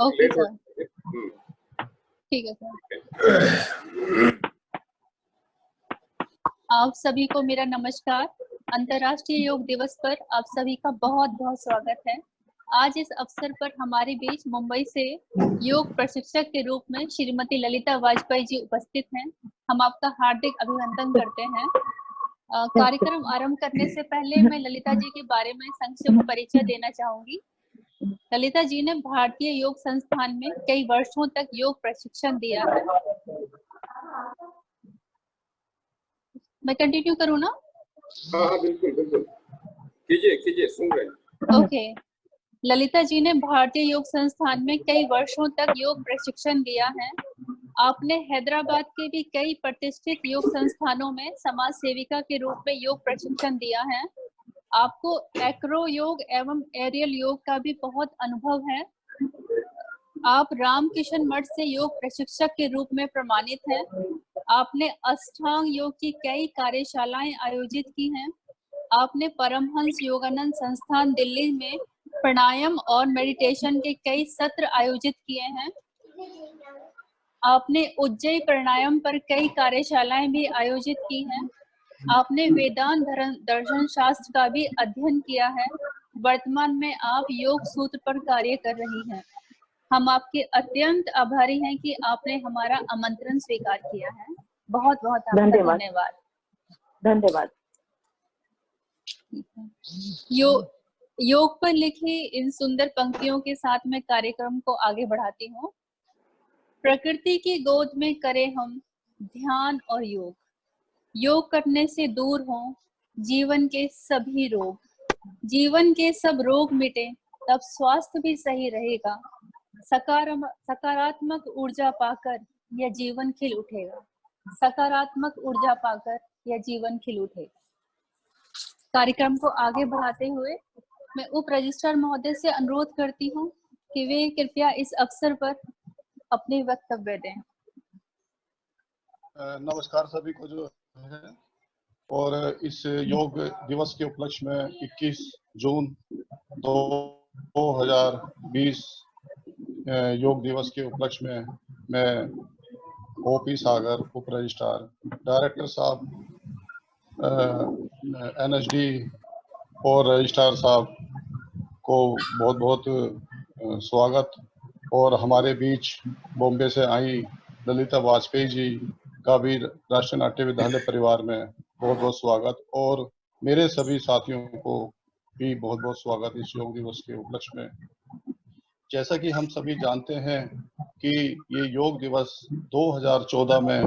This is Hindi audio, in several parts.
ओके लेट हो सर, जाएंगे। ठीक है सर। आप सभी को मेरा नमस्कार। अंतर्राष्ट्रीय योग दिवस पर आप सभी का बहुत बहुत स्वागत है। आज इस अवसर पर हमारे बीच मुंबई से योग प्रशिक्षक के रूप में श्रीमती ललिता वाजपेयी जी उपस्थित हैं। हम आपका हार्दिक अभिनंदन करते हैं। कार्यक्रम आरंभ करने से पहले मैं ललिता जी के बारे में संक्षिप्त परिचय देना चाहूंगी। ललिता जी ने भारतीय योग संस्थान में कई वर्षों तक योग प्रशिक्षण दिया है। मैं कंटिन्यू करूँ ना? हाँ बिल्कुल बिल्कुल, कीजिए, सुन रहे हैं। ओके। ललिता जी ने भारतीय योग संस्थान में कई वर्षों तक योग प्रशिक्षण दिया है। आपने हैदराबाद के भी कई प्रतिष्ठित योग संस्थानों में समाज सेविका के रूप में योग प्रशिक्षण दिया है। आपको एक्रो योग एवं एरियल योग का भी बहुत अनुभव है। आप रामकिशन मठ से योग प्रशिक्षक के रूप में प्रमाणित हैं। आपने अष्टांग योग की कई कार्यशालाएं आयोजित की हैं। आपने परमहंस योगानंद संस्थान दिल्ली में प्राणायाम और मेडिटेशन के कई सत्र आयोजित किए हैं। आपने उज्जैन प्राणायाम पर कई कार्यशालाएं भी आयोजित की हैं। आपने वेदांत दर्शन शास्त्र का भी अध्ययन किया है। वर्तमान में आप योग सूत्र पर कार्य कर रही हैं। हम आपके अत्यंत आभारी हैं कि आपने हमारा आमंत्रण स्वीकार किया है। बहुत बहुत आपका धन्यवाद। धन्यवाद। योग पर लिखी इन सुंदर पंक्तियों के साथ मैं कार्यक्रम को आगे बढ़ाती हूँ। प्रकृति की गोद में करें हम ध्यान और योग। योग करने से दूर हों जीवन के सभी रोग। जीवन के सब रोग मिटे तब स्वास्थ्य भी सही रहेगा। सकारात्मक ऊर्जा पाकर यह जीवन खिल उठेगा। सकारात्मक ऊर्जा पाकर यह जीवन खिल उठेगा। कार्यक्रम को आगे बढ़ाते हुए मैं उप रजिस्ट्रार महोदय से अनुरोध करती हूँ कि वे कृपया इस अवसर पर अपने वक्तव्य दें। नमस्कार सभी को जो है, और इस योग दिवस के उपलक्ष्य में 21 जून 2020 योग दिवस के उपलक्ष्य में मैं ओपी सागर उप रजिस्ट्रार, डायरेक्टर साहब एनएचडी और रजिस्ट्रार साहब को बहुत बहुत स्वागत, और हमारे बीच बॉम्बे से आई ललिता वाजपेयी जी का भी राष्ट्रीय नाट्य विद्यालय परिवार में बहुत बहुत स्वागत, और मेरे सभी साथियों को भी बहुत बहुत स्वागत इस योग दिवस के उपलक्ष्य में। जैसा कि हम सभी जानते हैं कि ये योग दिवस 2014 में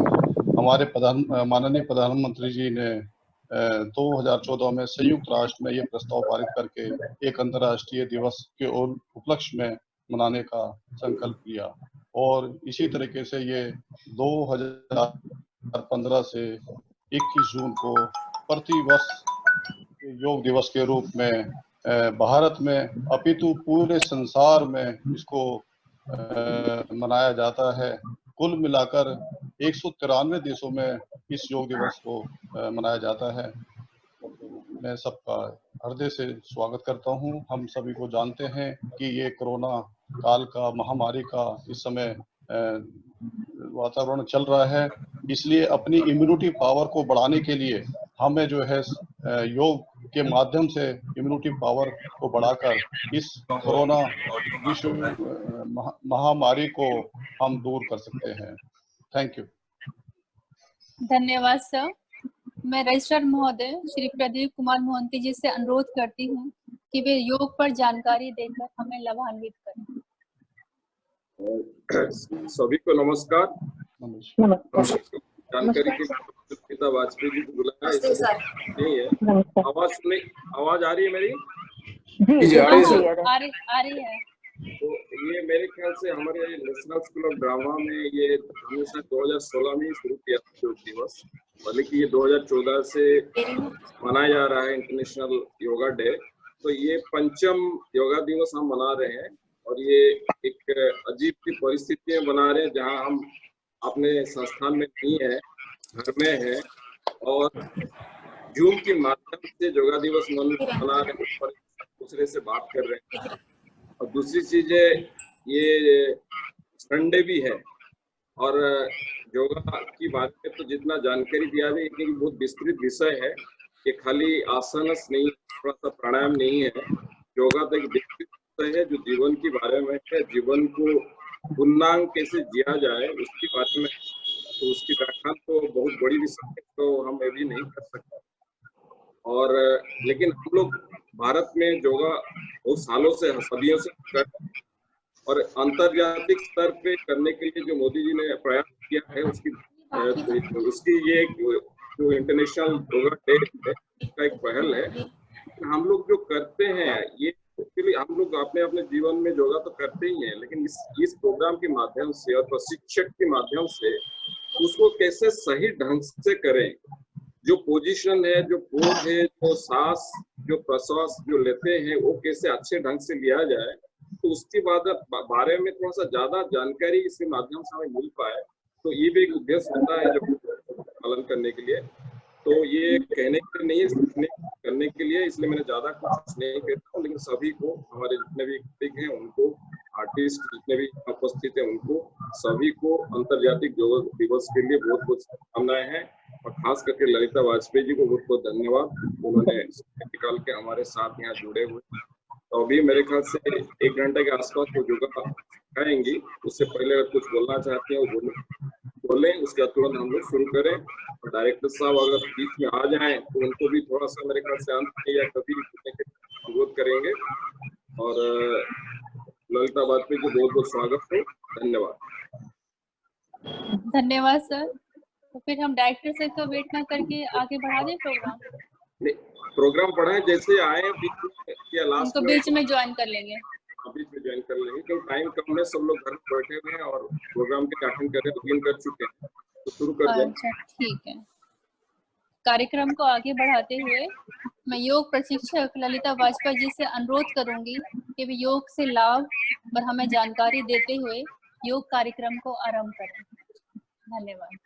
हमारे माननीय प्रधानमंत्री जी ने 2014 में संयुक्त राष्ट्र में ये प्रस्ताव पारित करके एक अंतर्राष्ट्रीय दिवस के उपलक्ष्य में मनाने का संकल्प लिया, और इसी तरीके से ये 2015 से 21 जून को प्रतिवर्ष योग दिवस के रूप में भारत में अपितु पूरे संसार में इसको मनाया जाता है। कुल मिलाकर 193 देशों में इस योग दिवस को मनाया जाता है। मैं सबका हृदय से स्वागत करता हूं। हम सभी को जानते हैं कि ये कोरोना काल का महामारी का इस समय वातावरण चल रहा है, इसलिए अपनी इम्यूनिटी पावर को बढ़ाने के लिए हमें जो है योग के माध्यम से इम्यूनिटी पावर को बढ़ाकर इस कोरोना विश्व महामारी को हम दूर कर सकते हैं। Thank you. धन्यवाद सर। मैं रजिस्ट्रार महोदय श्री प्रदीप कुमार मोहंती जी से अनुरोध करती हूँ कि वे योग पर जानकारी देकर हमें लाभान्वित करें। सभी को नमस्कार। जानकारी के ललिता वाजपेयी जी को बुलाया नहीं है। आवाज आ रही है मेरी? जी आ रही है। तो ये मेरे ख्याल से हमारे नेशनल स्कूल ऑफ ड्रामा में ये हमेशा 2016 में शुरू किया था योग दिवस, बल्कि ये 2014 से मनाया जा रहा है इंटरनेशनल योगा डे। तो ये पंचम योगा दिवस हम मना रहे हैं, और ये एक अजीब सी परिस्थिति में बना रहे हैं जहां हम अपने संस्थान में नहीं है, घर में है, और जूम के माध्यम से योगा दिवस मना रहे हैं, दूसरे से बात कर रहे हैं। और दूसरी चीज है, ये संडे भी है और योगा की बात में तो जितना जानकारी दिया है कि बहुत विस्तृत विषय है। ये खाली आसनस नहीं, थोड़ा सा प्राणायाम नहीं है। योगा तो एक विस्तृत विषय है जो जीवन के बारे में है, जीवन को पूर्णांग कैसे जिया जाए उसके बारे में। तो उसकी व्याख्या तो बहुत बड़ी विषय है, तो हम अभी नहीं कर सकते। और लेकिन हम लोग भारत में योगा बहुत सालों से, सदियों से कर, और अंतर्जातिक स्तर पे करने के लिए जो मोदी जी ने प्रयास किया है उसकी ये जो इंटरनेशनल योगा डे है उसका एक पहल है। हम लोग जो करते हैं ये उसके लिए हम लोग अपने अपने जीवन में योगा तो करते ही हैं, लेकिन इस प्रोग्राम के माध्यम से और प्रशिक्षक के माध्यम से उसको कैसे सही ढंग से करें, जो पोजीशन है, जो पोज है, जो सांस, जो प्रश्वास जो लेते हैं वो कैसे अच्छे ढंग से लिया जाए, तो उसके बारे में थोड़ा सा ज्यादा जानकारी इसके माध्यम से हमें मिल पाए। तो ये भी एक उद्देश्य होता है जो पालन करने के लिए। तो ये कहने के लिए नहीं है, सीखने करने के लिए, इसलिए मैंने ज्यादा कुछ नहीं कहता हूँ। लेकिन सभी को, हमारे जितने भी कलीग हैं उनको, आर्टिस्ट जितने भी उपस्थित हैं उनको, सभी को अंतर्जातिक योग दिवस के लिए बहुत बहुत शुभकामनाएं हैं। और खास करके ललिता वाजपेयी जी को बहुत बहुत धन्यवाद, उन्होंने निकाल के हमारे साथ यहाँ जुड़े हुए। तो अभी मेरे ख्याल से 1 घंटे के आसपास वो योगा सिखाएंगी। उससे पहले अगर कुछ बोलना चाहते हैं वो बोलें, उसके बाद तुरंत हम लोग शुरू करें। और डायरेक्टर साहब अगर बीच में आ जाएं तो उनको भी थोड़ा सा मेरे ख्याल से अंत में या कभी अनुरोध करेंगे। और ललिता वाजपेयी को बहुत बहुत स्वागत हो, धन्यवाद। धन्यवाद सर। तो फिर हम डायरेक्टर से तो वेट ना करके आगे बढ़ा दें प्रोग्राम। प्रोग्राम पढ़ाएं, जैसे आए बीच में या लास्ट में बीच में ज्वाइन कर लेंगे, बीच में ज्वाइन कर लेंगे, क्योंकि टाइम कम है, सब लोग घर में बैठे हुए हैं और प्रोग्राम के अटेंड कर लॉगिन कर चुके हैं, तो शुरू कर दें। अच्छा ठीक है। कार्यक्रम को आगे बढ़ाते हुए मैं योग प्रशिक्षक ललिता वाजपेयी जी से अनुरोध करूंगी कि वे योग से लाभ और हमें जानकारी देते हुए योग कार्यक्रम को आरंभ करें। धन्यवाद।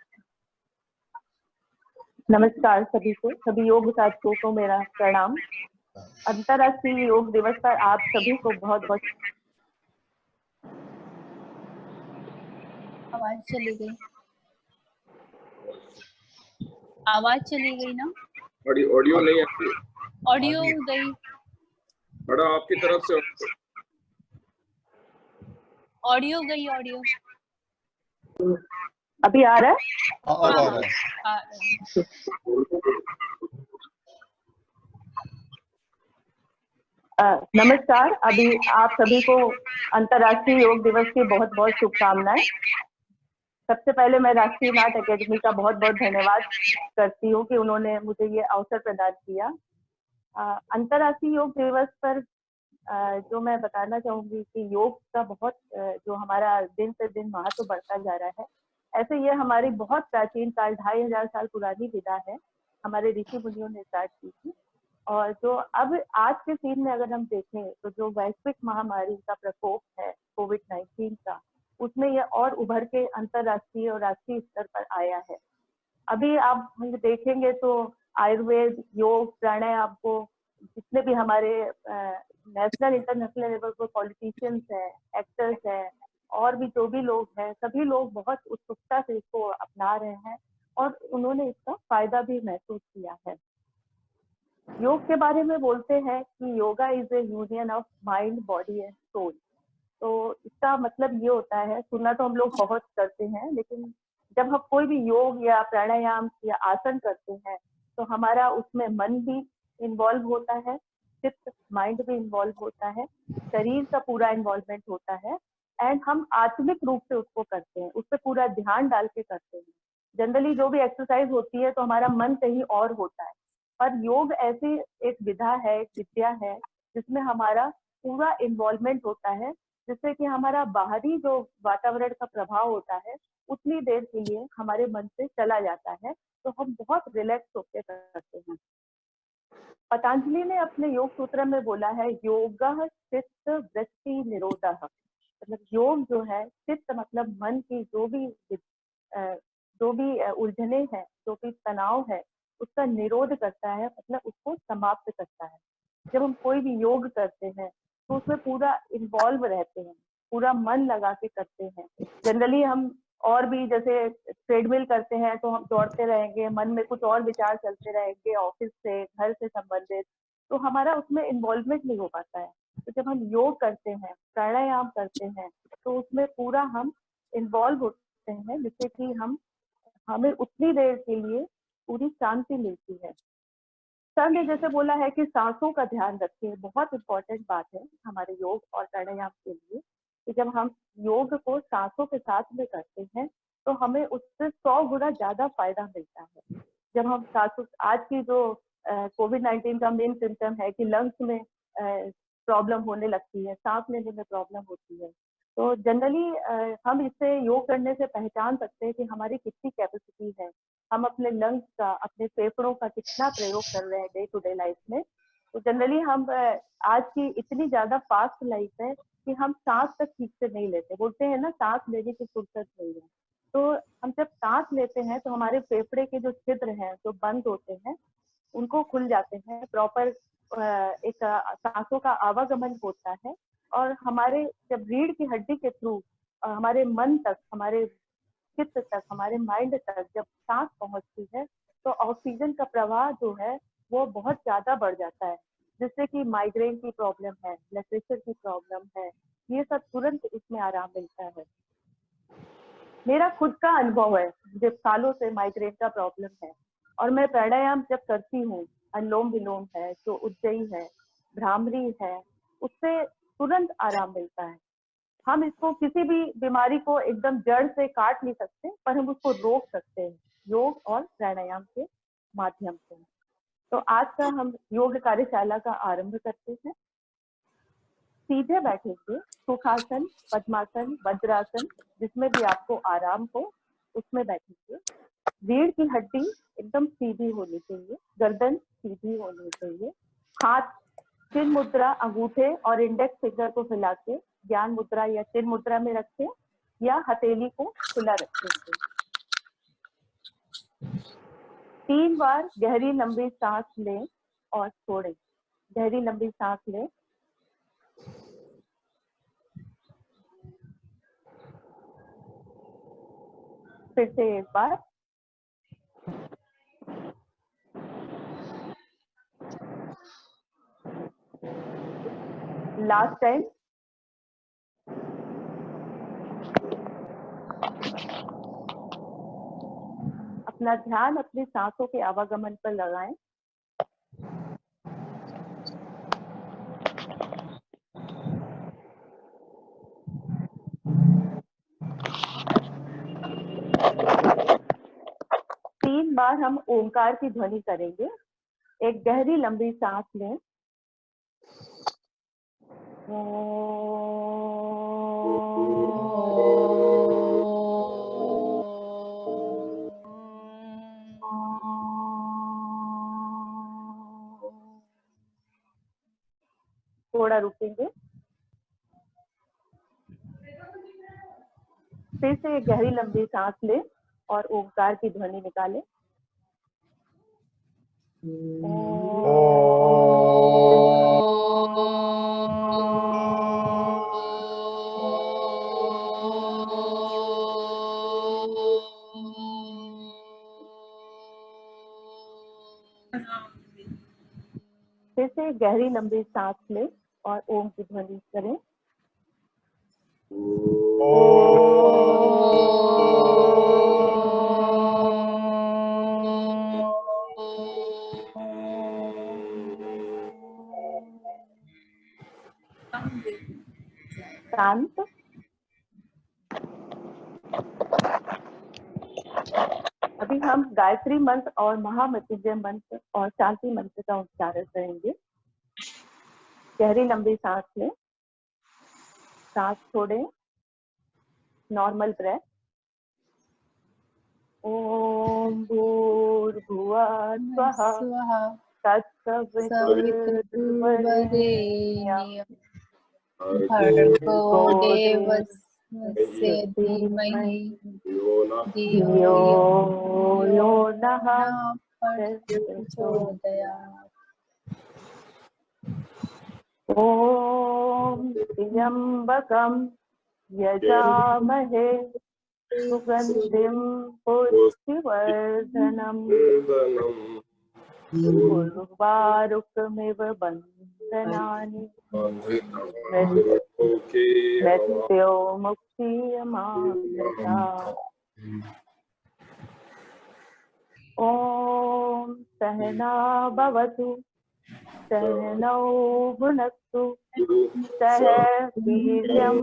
नमस्कार सभी को, सभी योग साथियों को मेरा प्रणाम। अंतर्राष्ट्रीय योग दिवस पर आप सभी को बहुत बहुत। आवाज चली गई, आवाज चली गई ना? ऑडियो नहीं आती, ऑडियो गई। बड़ा आपकी तरफ से ऑडियो गई, ऑडियो अभी आ रहा है? नमस्कार, अभी आप सभी को अंतर्राष्ट्रीय योग दिवस की बहुत बहुत शुभकामनाएं। सबसे पहले मैं राष्ट्रीय नाट अकेडमी का बहुत बहुत धन्यवाद करती हूँ कि उन्होंने मुझे ये अवसर प्रदान किया। अंतर्राष्ट्रीय योग दिवस पर जो मैं बताना चाहूंगी कि योग का बहुत जो हमारा दिन से दिन महत्व बढ़ता जा रहा है। ऐसे ये हमारी बहुत प्राचीन काल 2500 साल पुरानी विधा है, हमारे ऋषि मुनियों ने स्टार्ट की थी। और जो अब आज के सीन में अगर हम देखें तो जो वैश्विक महामारी का प्रकोप है कोविड-19 का, उसमें यह और उभर के अंतर्राष्ट्रीय और राष्ट्रीय स्तर पर आया है। अभी आप देखेंगे तो आयुर्वेद, योग, प्राणायाम को जितने भी हमारे नेशनल इंटरनेशनल लेवल पर पॉलिटिशियंस हैं, एक्टर्स हैं और भी जो भी लोग हैं, सभी लोग बहुत उत्सुकता से इसको अपना रहे हैं और उन्होंने इसका फायदा भी महसूस किया है। योग के बारे में बोलते हैं कि yoga is a union of mind, body and soul. तो इसका मतलब ये होता है, सुनना तो हम लोग बहुत करते हैं, लेकिन जब हम कोई भी योग या प्राणायाम या आसन करते हैं तो हमारा उसमें मन भी इन्वॉल्व होता है, चित्त माइंड भी इन्वॉल्व होता है, शरीर का पूरा इन्वॉल्वमेंट होता है एंड हम आत्मिक रूप से उसको करते हैं, उस पर पूरा ध्यान डाल के करते हैं। जनरली जो भी एक्सरसाइज होती है तो हमारा मन कहीं और होता है, पर योग ऐसी एक विधा है, एक विद्या है जिसमें हमारा पूरा इन्वॉल्वमेंट होता है, जिससे कि हमारा बाहरी जो वातावरण का प्रभाव होता है उतनी देर के लिए हमारे मन से चला जाता है, तो हम बहुत रिलैक्स होकर करते हैं। पतंजलि ने अपने योग सूत्र में बोला है योगः चित्त वृत्ति निरोधः, मतलब योग जो है, चित्त मतलब मन की जो भी उलझने हैं, जो भी तनाव है, उसका निरोध करता है, मतलब उसको समाप्त करता है। जब हम कोई भी योग करते हैं तो उसमें पूरा इन्वॉल्व रहते हैं, पूरा मन लगा के करते हैं। जनरली हम और भी जैसे ट्रेडमिल करते हैं तो हम दौड़ते रहेंगे, मन में कुछ और विचार चलते रहेंगे ऑफिस से, घर से संबंधित, तो हमारा उसमें इन्वॉल्वमेंट नहीं हो पाता है। तो जब हम योग करते हैं, प्राणायाम करते हैं, तो उसमें पूरा हम इन्वॉल्व होते हैं, जिससे कि हमें उतनी देर के लिए पूरी शांति मिलती है। सर ने जैसे बोला है कि सांसों का ध्यान रखें, बहुत इंपॉर्टेंट बात है हमारे योग और प्राणायाम के लिए कि जब हम योग को सांसों के साथ में करते हैं तो हमें उससे 100 गुना ज्यादा फायदा मिलता है। जब हम सांसों, आज की जो कोविड-19 का मेन सिम्टम है कि लंग्स में प्रॉब्लम होने लगती है, सांस लेने में प्रॉब्लम होती है, तो जनरली हम इससे योग करने से पहचान सकते हैं कि हमारी कितनी कैपेसिटी है, हम अपने लंग्स का, अपने फेफड़ों का कितना प्रयोग कर रहे हैं डे टू डे लाइफ में। तो जनरली हम आज की इतनी ज्यादा फास्ट लाइफ है कि हम सांस तक ठीक से नहीं लेते, बोलते हैं ना सांस लेने की फुर्सत नहीं है। तो हम जब सांस लेते हैं तो हमारे फेफड़े के जो छिद्र हैं, जो बंद होते हैं, उनको खुल जाते हैं, प्रॉपर एक सांसों का आवागमन होता है, और हमारे जब रीढ़ की हड्डी के थ्रू हमारे मन तक, हमारे चित्त तक, हमारे माइंड तक जब सांस पहुंचती है तो ऑक्सीजन का प्रवाह जो है वो बहुत ज्यादा बढ़ जाता है, जिससे कि माइग्रेन की प्रॉब्लम है, ब्लड प्रेशर की प्रॉब्लम है, ये सब तुरंत इसमें आराम मिलता है। मेरा खुद का अनुभव है, मुझे सालों से माइग्रेन का प्रॉब्लम है, और मैं प्राणायाम जब करती हूँ, अनुलोम विलोम है, जो उज्जयी है, भ्रामरी है, उससे तुरंत आराम मिलता है। हम इसको किसी भी बीमारी को एकदम जड़ से काट नहीं सकते, पर हम उसको रोक सकते हैं योग और प्राणायाम के माध्यम से। तो आज का हम योग कार्यशाला का आरंभ करते हैं। सीधे बैठेंगे, सुखासन, पद्मासन, वज्रासन, जिसमें भी आपको आराम हो उसमें बैठेंगे। रीढ़ की हड्डी एकदम सीधी होनी चाहिए, गर्दन सीधी होनी चाहिए, हाथ चिन्ह मुद्रा, अंगूठे और इंडेक्स फिंगर को फैला के ज्ञान मुद्रा या चिन्ह मुद्रा में रखें, या हथेली को खुला रखेंगे। 3 बार गहरी लंबी सांस लें और छोड़ें। गहरी लंबी सांस लें, फिर से एक बार, लास्ट टाइम। अपना ध्यान अपनी सांसों के आवागमन पर लगाएं। तीन बार हम ओंकार की ध्वनि करेंगे। एक गहरी लंबी सांस लें, थोड़ा रुकेंगे, फिर से एक गहरी लंबी सांस लें और ओंकार की ध्वनि निकालें। फिर से गहरी लंबी सांस लें और ओम की ध्वनि करें। शांत। अभी हम गायत्री मंत्र और महामृत्युंजय मंत्र और शांति मंत्र का उच्चारण करेंगे। गहरी लंबी सांस लें, सांस छोड़ें, नॉर्मल ब्रेथ। ओम भूर्भुवः स्वः तत्सवितुर्वरेण्यं भर्गो देवस्य धीमहि धियो यो नः प्रचोदयात्। ओम त्र्यंबकं यजामहे सुगन्धिं पुष्टिवर्धनम् उर्वारुकमिव बन्धनानि मृत्यो मुक्तियमामृतात्। ॐ सहना भवतु सहनौ भुनक्तु सह वीर्यं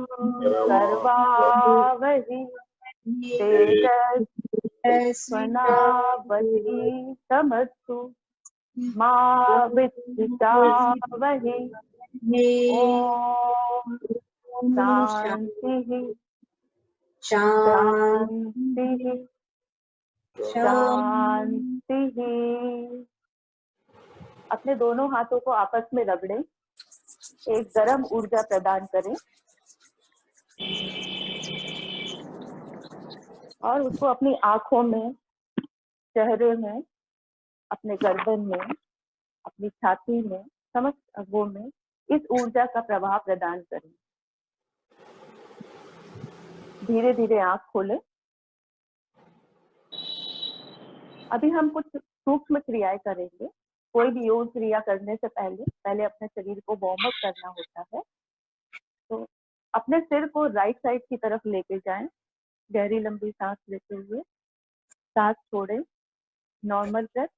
कर्वावहि तेजस्विनावधीतमस्तु मा विद्विषावहि। ॐ शान्तिः शान्तिः शान्तिः। अपने दोनों हाथों को आपस में रगड़ें, एक गर्म ऊर्जा प्रदान करें और उसको अपनी आंखों में, चेहरे में, अपने गर्दन में, अपनी छाती में, समस्त अंगों में इस ऊर्जा का प्रभाव प्रदान करें। धीरे धीरे आंख खोलें। अभी हम कुछ सूक्ष्म क्रियाएं करेंगे। कोई भी योग क्रिया करने से पहले अपने शरीर को वार्म अप करना होता है। तो अपने सिर को राइट साइड की तरफ लेके जाएं, गहरी लंबी सांस लेते हुए, सांस छोड़ें, नॉर्मल ब्रेथ।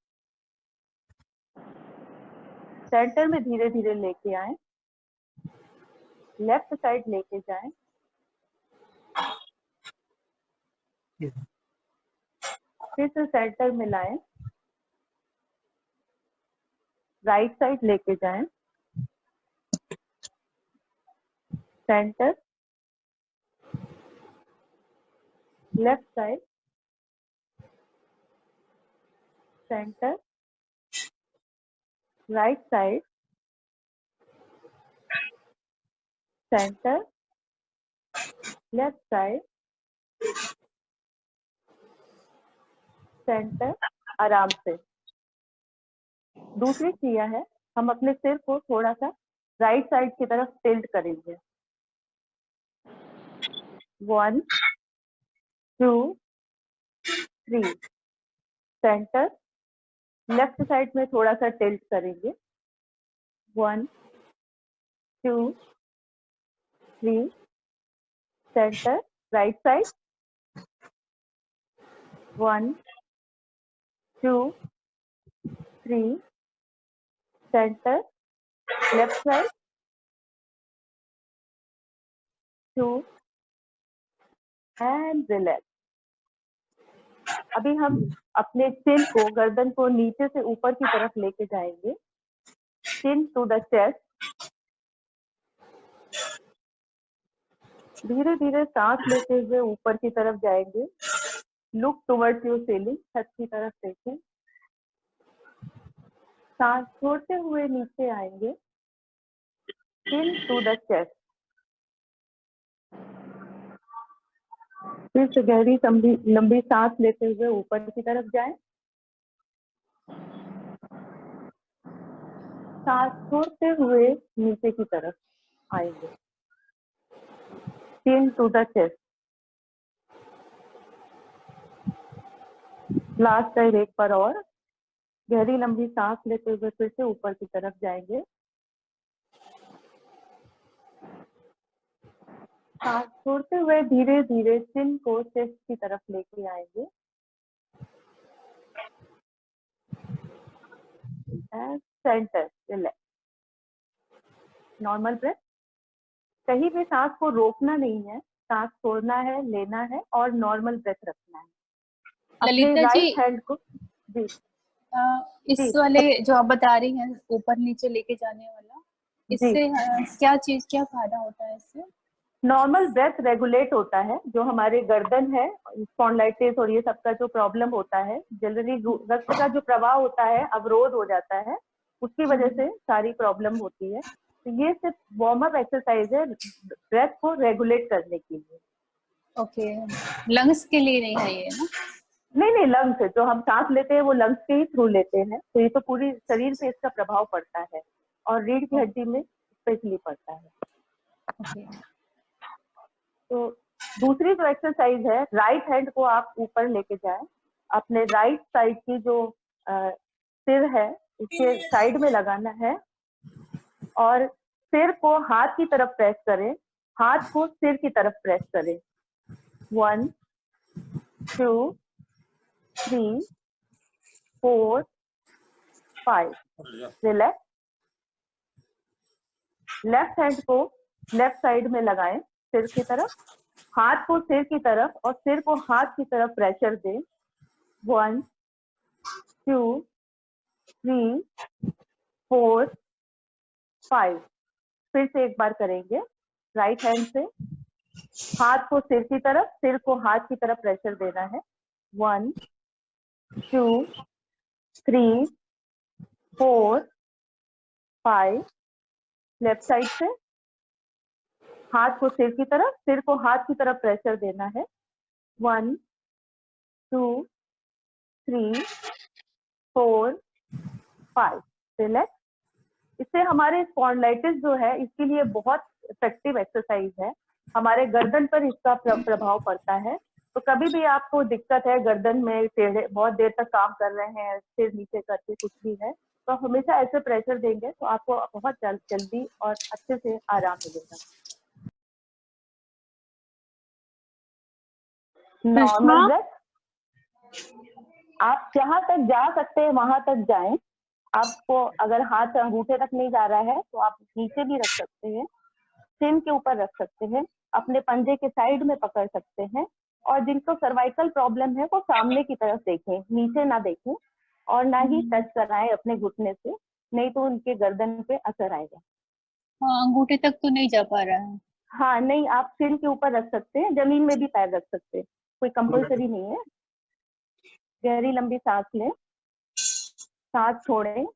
सेंटर में धीरे धीरे लेके आए, लेफ्ट साइड लेके जाएं, फिर से सेंटर में लाएं, राइट साइड लेके जाएं, centre, left side, centre, right side, centre, left side, centre. आराम से। दूसरी क्रिया है, हम अपने सिर को थोड़ा सा राइट साइड की तरफ टिल्ट करेंगे। 1 2 3। सेंटर, लेफ्ट साइड में थोड़ा सा टिल्ट करेंगे। 1 2 3। Centre, right side. 1 2 3। Centre, left side. 2 and relax. अभी हम अपने चिन को, गर्दन को नीचे से ऊपर की तरफ लेके जाएंगे। चिन टू द चेस्ट। धीरे धीरे सांस लेते हुए ऊपर की तरफ जाएंगे। लुक टुवर्ड्स योर सीलिंग, छत की तरफ देखें। सांस छोड़ते हुए नीचे आएंगे। Chin to the chest. फिर से गहरी लंबी सांस लेते हुए ऊपर की तरफ जाएं। सांस छोड़ते हुए नीचे की तरफ आएंगे। Chin to the chest. Last time एक बार और गहरी लंबी सांस लेते हुए फिर से ऊपर की तरफ जाएंगे। सांस छोड़ते हुए धीरे धीरे चिन को चेस्ट की तरफ लेके आएंगे। Centre, relax, normal breath. कहीं भी सांस को रोकना नहीं है, सांस छोड़ना है, लेना है और नॉर्मल ब्रेथ रखना है। ललिता जी, राइट हैंड को इस वाले जो आप बता रही हैं ऊपर नीचे लेके जाने वाला, इससे क्या फायदा होता है इससे? नॉर्मल ब्रेथ रेगुलेट होता है। जो हमारे गर्दन है, स्पॉन्डिलाइटिस और ये सब का जो प्रॉब्लम होता है, जनरली रक्त का जो प्रवाह होता है अवरोध हो जाता है, उसकी वजह से सारी प्रॉब्लम होती है। तो ये सिर्फ वार्म अप एक्सरसाइज है ब्रेथ को रेगुलेट करने के लिए। ओके, लंग्स के लिए नहीं है ये ना? नहीं, लंग्स है। जो हम सांस लेते हैं वो लंग्स के ही थ्रू लेते हैं, तो ये तो पूरी शरीर पे इसका प्रभाव पड़ता है और रीढ़ की हड्डी में स्पेशली पड़ता है। ओके। तो दूसरी जो एक्सरसाइज है, राइट हैंड को आप ऊपर लेके जाएं, अपने राइट साइड की जो सिर है उसके साइड में लगाना है और सिर को हाथ की तरफ प्रेस करें, हाथ को सिर की तरफ प्रेस करें। 1 2 3 4 5। रिलैक्स। लेफ्ट हैंड को लेफ्ट साइड में लगाएं सिर की तरफ, हाथ को सिर की तरफ और सिर को हाथ की तरफ प्रेशर दें। 1 2 3 4 5। फिर से एक बार करेंगे। राइट हैंड से हाथ को सिर की तरफ, सिर को हाथ की तरफ प्रेशर देना है। 1 2 3 4 5। लेफ्ट साइड से हाथ को सिर की तरफ, सिर को हाथ की तरफ प्रेशर देना है। 1 2 3 4 5। रिलैक्स। इससे हमारे स्पॉन्डिलाइटिस जो है इसके लिए बहुत इफेक्टिव एक्सरसाइज है। हमारे गर्दन पर इसका प्रभाव पड़ता है। तो कभी भी आपको दिक्कत है गर्दन में, टेढ़े बहुत देर तक काम कर रहे हैं, सिर नीचे करके कुछ भी है, तो हमेशा ऐसे प्रेशर देंगे तो आपको बहुत जल्दी और अच्छे से आराम मिलेगा। Normal breath. आप जहां तक जा सकते हैं वहां तक जाएं। आपको अगर हाथ अंगूठे तक नहीं जा रहा है तो आप नीचे भी रख सकते हैं, चिन के ऊपर रख सकते हैं, अपने पंजे के साइड में पकड़ सकते हैं। और जिनको सर्वाइकल प्रॉब्लम है वो सामने की तरफ देखें, नीचे ना देखें और ना ही टच कराएं अपने घुटने से, नहीं तो उनके गर्दन पे असर आएगा। हाँ, अंगूठे तक तो नहीं जा पा रहा है। हाँ नहीं, आप सिर के ऊपर रख सकते हैं, जमीन में भी पैर रख सकते हैं, कोई कंपल्सरी नहीं है। गहरी लंबी सांस लें, सांस छोड़ें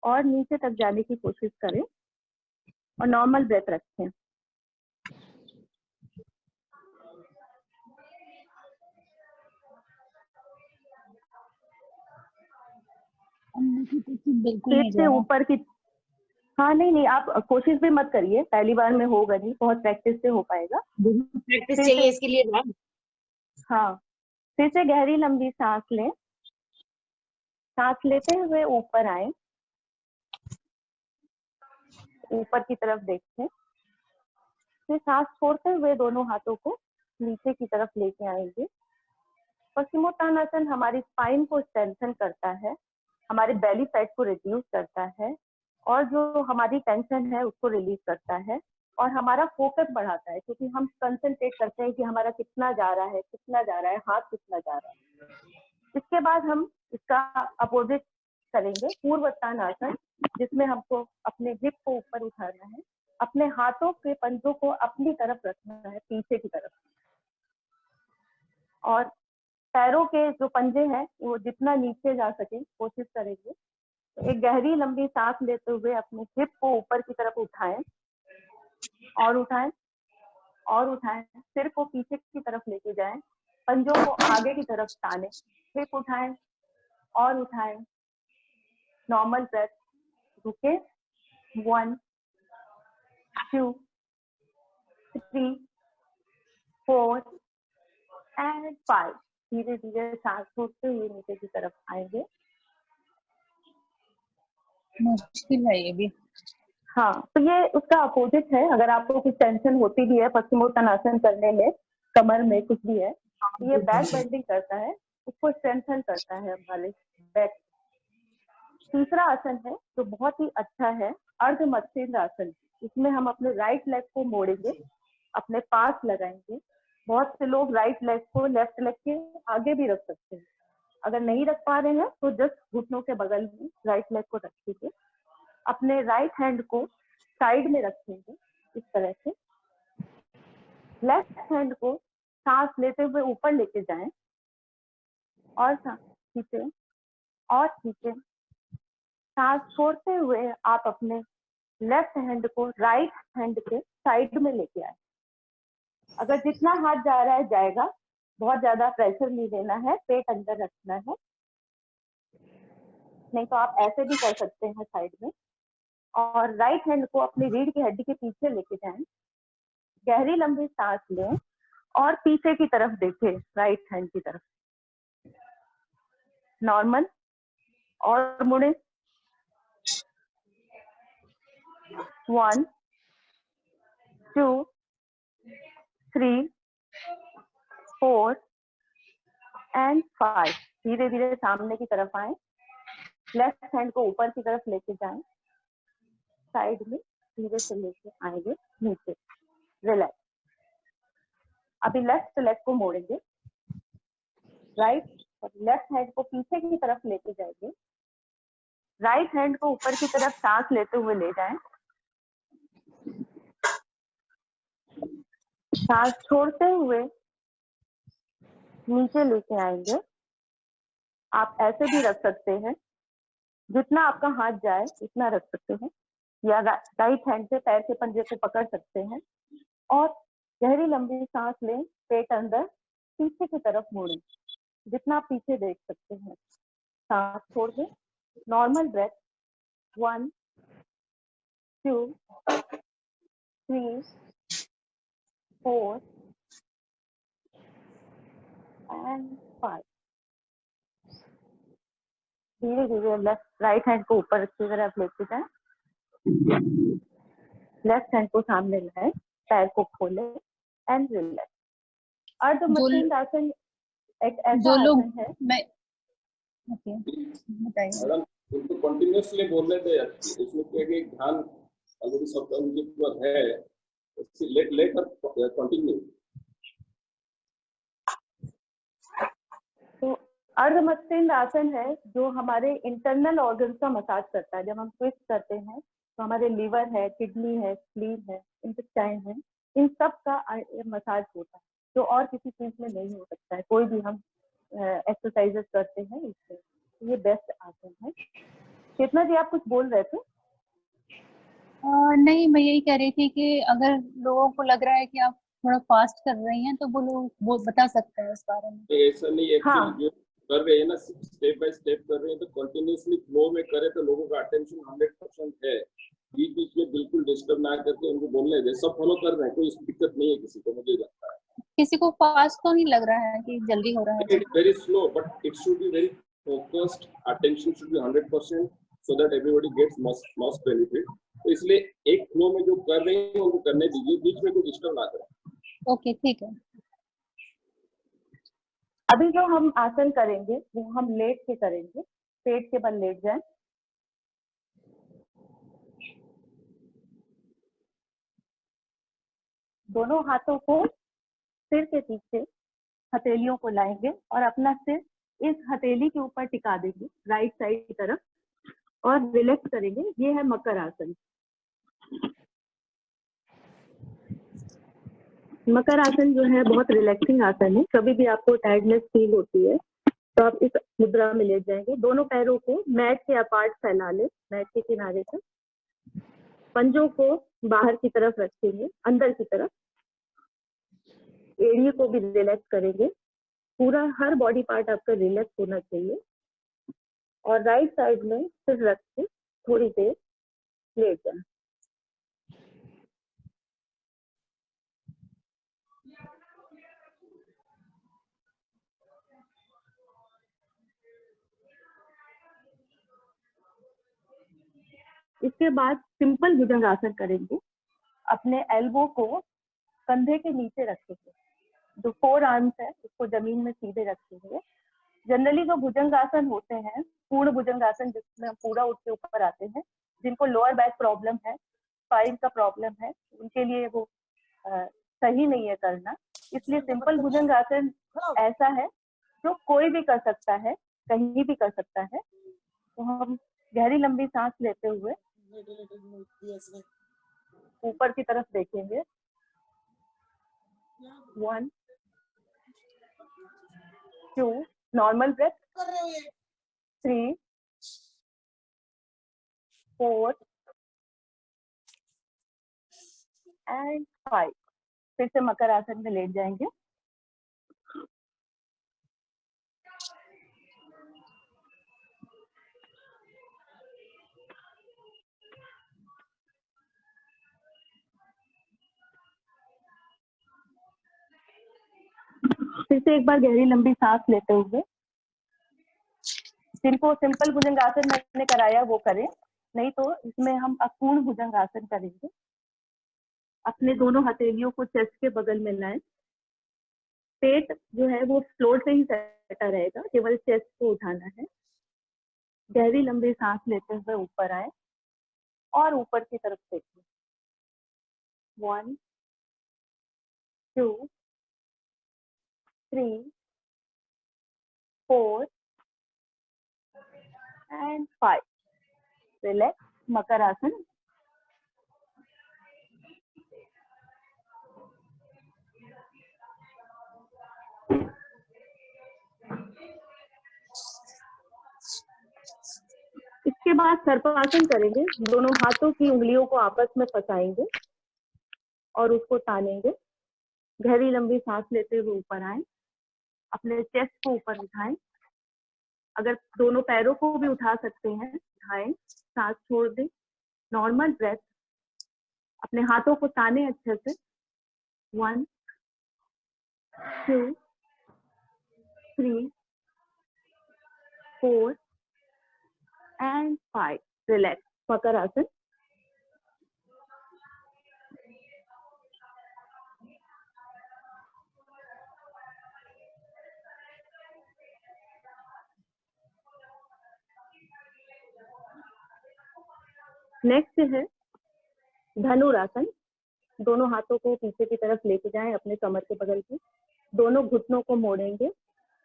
और नीचे तक जाने की कोशिश करें और नॉर्मल ब्रेथ रखें। बिल्कुल पेट से ऊपर की, हाँ नहीं आप कोशिश भी मत करिए, पहली बार में होगा नहीं, बहुत प्रैक्टिस से हो पाएगा। प्रैक्टिस चाहिए इसके लिए ना। हाँ, फिर से गहरी लंबी सांस लें, सांस लेते हुए ऊपर आए, ऊपर की तरफ देखें, फिर सांस छोड़ते हुए दोनों हाथों को नीचे की तरफ लेके आएंगे। पश्चिमोत्तानासन हमारी स्पाइन को स्ट्रेंथन करता है, हमारे बेली फैट को रिड्यूस करता है और जो हमारी टेंशन है उसको रिलीज करता है और हमारा फोकस बढ़ाता है, क्योंकि हम कंसंट्रेट करते हैं कि हमारा कितना जा रहा है, हाथ कितना जा रहा है। इसके बाद हम इसका अपोजिट करेंगे, पूर्वोत्तानासन, जिसमें हमको अपने हिप को ऊपर उठाना है, अपने हाथों के पंजों को अपनी तरफ रखना है, पीछे की तरफ, और पैरों के जो पंजे हैं वो जितना नीचे जा सके कोशिश करेंगे। तो एक गहरी लंबी सांस लेते हुए अपने हिप को ऊपर की तरफ उठाएं और उठाएं और उठाएं, सिर को पीछे की तरफ लेके जाएं, पंजों को आगे की तरफ ताने, हिप उठाएं और उठाएं। Normal breath. रुके। 1 2 3 4 एंड 5। धीरे धीरे सांस छोड़ते हुए नीचे की तरफ आएंगे। मुश्किल है ये भी। हाँ, तो ये उसका अपोजिट है। अगर आपको कुछ टेंशन होती भी है पश्चिमोत्तानासन करने में, कमर में कुछ भी है, ये बैक बेंडिंग करता है, उसको स्ट्रेंथन करता है हमारे बैक। तीसरा आसन है जो बहुत ही अच्छा है, अर्ध मत्स्येंद्र आसन। इसमें हम अपने राइट लेग को मोड़ेंगे, अपने पास लगाएंगे। बहुत से लोग राइट लेग को लेफ्ट लेग के आगे भी रख सकते हैं। अगर नहीं रख पा रहे हैं तो जस्ट घुटनों के बगल में राइट लेग को रखिए। अपने राइट हैंड को साइड में रखेंगे इस तरह से। लेफ्ट हैंड को सांस लेते हुए ऊपर लेके जाएं और खींचे और खींचे। सांस छोड़ते हुए आप अपने लेफ्ट हैंड को राइट हैंड के साइड में लेके आए। अगर जितना हाथ जा रहा है जाएगा, बहुत ज्यादा प्रेशर नहीं देना है, पेट अंदर रखना है। नहीं तो आप ऐसे भी कर सकते हैं साइड में। और राइट हैंड को अपनी रीढ़ की हड्डी के पीछे लेके जाएं। गहरी लंबी सांस लें और पीछे की तरफ देखें, राइट हैंड की तरफ, नॉर्मल, और मुड़े, 1 2 3 4 एंड 5। धीरे धीरे सामने की तरफ आए, लेफ्ट हैंड को ऊपर की तरफ लेके जाएं, साइड में धीरे से लेके आएंगे नीचे, रिलैक्स। अभी लेफ्ट लेग को मोड़ेंगे, राइट और लेफ्ट हैंड को पीछे की तरफ लेके जाएंगे, राइट हैंड को ऊपर की तरफ सांस लेते हुए ले जाएं, सांस छोड़ते हुए नीचे लेके आएंगे। आप ऐसे भी रख सकते हैं, जितना आपका हाथ जाए उतना रख सकते हैं, या राइट हैंड से पैर के पंजे को पकड़ सकते हैं और गहरी लंबी सांस लें, पेट अंदर, पीछे की तरफ मोड़ें, जितना आप पीछे देख सकते हैं। सांस छोड़ दें, नॉर्मल ब्रेथ, 1 2 3 4 एंड 5। धीरे धीरे लेफ्ट राइट हैंड को ऊपर की तरफ लेके जाएं, लेफ्ट हैंड को सामने लाएं, पैर को खोलें एंड रिलैक्स। अर्ध मत्स्यंगासन एक ऐसा आसन है। मैं ओके बताइए मैडम, उनको कंटिन्यूअसली बोलने दे, इसमें क्या है, ध्यान ऑलरेडी सब उनके ऊपर है, लेट हर कंटिन्यू। तो अर्ध मत्स्य आसन है जो हमारे इंटरनल ऑर्गन्स का मसाज करता है। जब हम ट्विस्ट करते हैं तो हमारे लीवर है, किडनी है, स्प्लीन है, इंटेस्टाइन है, इन सब का मसाज होता है, जो और किसी चीज में नहीं हो सकता है। कोई भी हम एक्सरसाइजेस करते हैं इससे, ये बेस्ट आसन है। चेतना जी, आप कुछ बोल रहे थे? नहीं, मैं यही कह रही थी कि अगर लोगों को लग रहा है कि आप थोड़ा फास्ट कर रही हैं तो वो लोग वो बता सकते हैं इस बारे में। ऐसा नहीं, एक्चुअली जो कर रहे हैं ना, स्टेप बाय स्टेप कर रहे हैं, तो कंटिन्यूअसली फ्लो में करे तो लोगों का अटेंशन 100% है। बीच बीच में बिल्कुल डिस्टर्ब ना करके उनको बोलने दे, सब फॉलो कर रहे हैं, कोई दिक्कत नहीं है किसी को, मुझे लगता है। किसी को फास्ट तो नहीं लग रहा है कि जल्दी हो रहा है? It's very slow but it should be very focused, attention should be 100% so that everybody gets most benefit। तो इसलिए एक फ्लो में जो कर रहे हैं उनको करने दीजिए, बीच में कोई डिस्टर्ब ना करें। ओके, ठीक है। अभी जो हम आसन करेंगे वो हम लेट के करेंगे, पेट के बल लेट जाएं, दोनों हाथों को सिर के पीछे हथेलियों को लाएंगे और अपना सिर इस हथेली के ऊपर टिका देंगे राइट साइड की तरफ और रिलैक्स करेंगे। ये है मकर आसन। मकर आसन जो है बहुत रिलैक्सिंग आसन है। कभी भी आपको टायर्डनेस फील होती है तो आप इस मुद्रा में लेट जाएंगे। दोनों पैरों को मैट के अपार्ट फैला ले, मैट के किनारे से, पंजों को बाहर की तरफ रखेंगे, अंदर की तरफ, एड़ियों को भी रिलैक्स करेंगे। पूरा हर बॉडी पार्ट आपका रिलैक्स होना चाहिए और राइट साइड में सिर रख के थोड़ी देर लेट जाए। इसके बाद सिंपल भुजंगासन करेंगे। अपने एल्बो को कंधे के नीचे रखेंगे, जो 4 आर्म्स है उसको जमीन में सीधे रखेंगे। जनरली जो भुजंगासन होते हैं, पूर्ण भुजंगासन जिसमें हम पूरा उठ के ऊपर आते हैं, जिनको लोअर बैक प्रॉब्लम है, स्पाइन का प्रॉब्लम है, उनके लिए वो सही नहीं है करना। इसलिए सिंपल भुजंगासन ऐसा है जो कोई भी कर सकता है, कहीं भी कर सकता है। तो हम गहरी लंबी सांस लेते हुए ऊपर की तरफ देखेंगे। 1 2 नॉर्मल ब्रेथ, 3 4 एंड 5। फिर से मकर आसन में लेट जाएंगे। फिर से एक बार गहरी लंबी सांस लेते हुए, जिनको सिंपल भुजंगासन मैंने कराया वो करें, नहीं तो इसमें हम अपूर्ण भुजंगासन करेंगे। अपने दोनों हथेलियों को चेस्ट के बगल में लाएं। पेट जो है वो फ्लोर से ही सटा रहेगा, केवल चेस्ट को उठाना है। गहरी लंबी सांस लेते हुए ऊपर आए और ऊपर की तरफ देखिए। 1 2 3 4 and 5. रिलैक्स, मकर आसन। इसके बाद सर्पासन करेंगे। दोनों हाथों की उंगलियों को आपस में फंसाएंगे और उसको तानेंगे। गहरी लंबी सांस लेते हुए ऊपर आए, अपने चेस्ट को ऊपर उठाएं। अगर दोनों पैरों को भी उठा सकते हैं उठाएं, सांस छोड़ दें। नॉर्मल ब्रेथ, अपने हाथों को ताने अच्छे से। 1 2 3 4 and 5. रिलैक्स, मकर आसन। नेक्स्ट है धनुरासन। दोनों हाथों को पीछे की तरफ लेके जाएं, अपने कमर के बगल पे। दोनों घुटनों को मोड़ेंगे।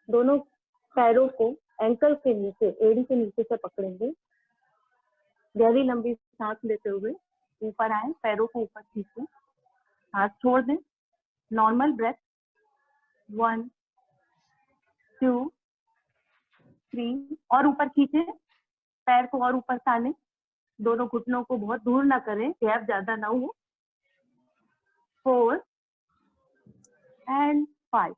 दोनों पैरों को एंकल के नीचे, एड़ी के नीचे से पकड़ेंगे। गहरी लंबी सांस लेते हुए ऊपर आए, पैरों को ऊपर खींचें, हाथ छोड़ दें। Normal breath. 1 2 3 और ऊपर खींचे, पैर को और ऊपर ताने। दोनों घुटनों को बहुत दूर ना करें, गैप ज्यादा ना हो। 4 and 5.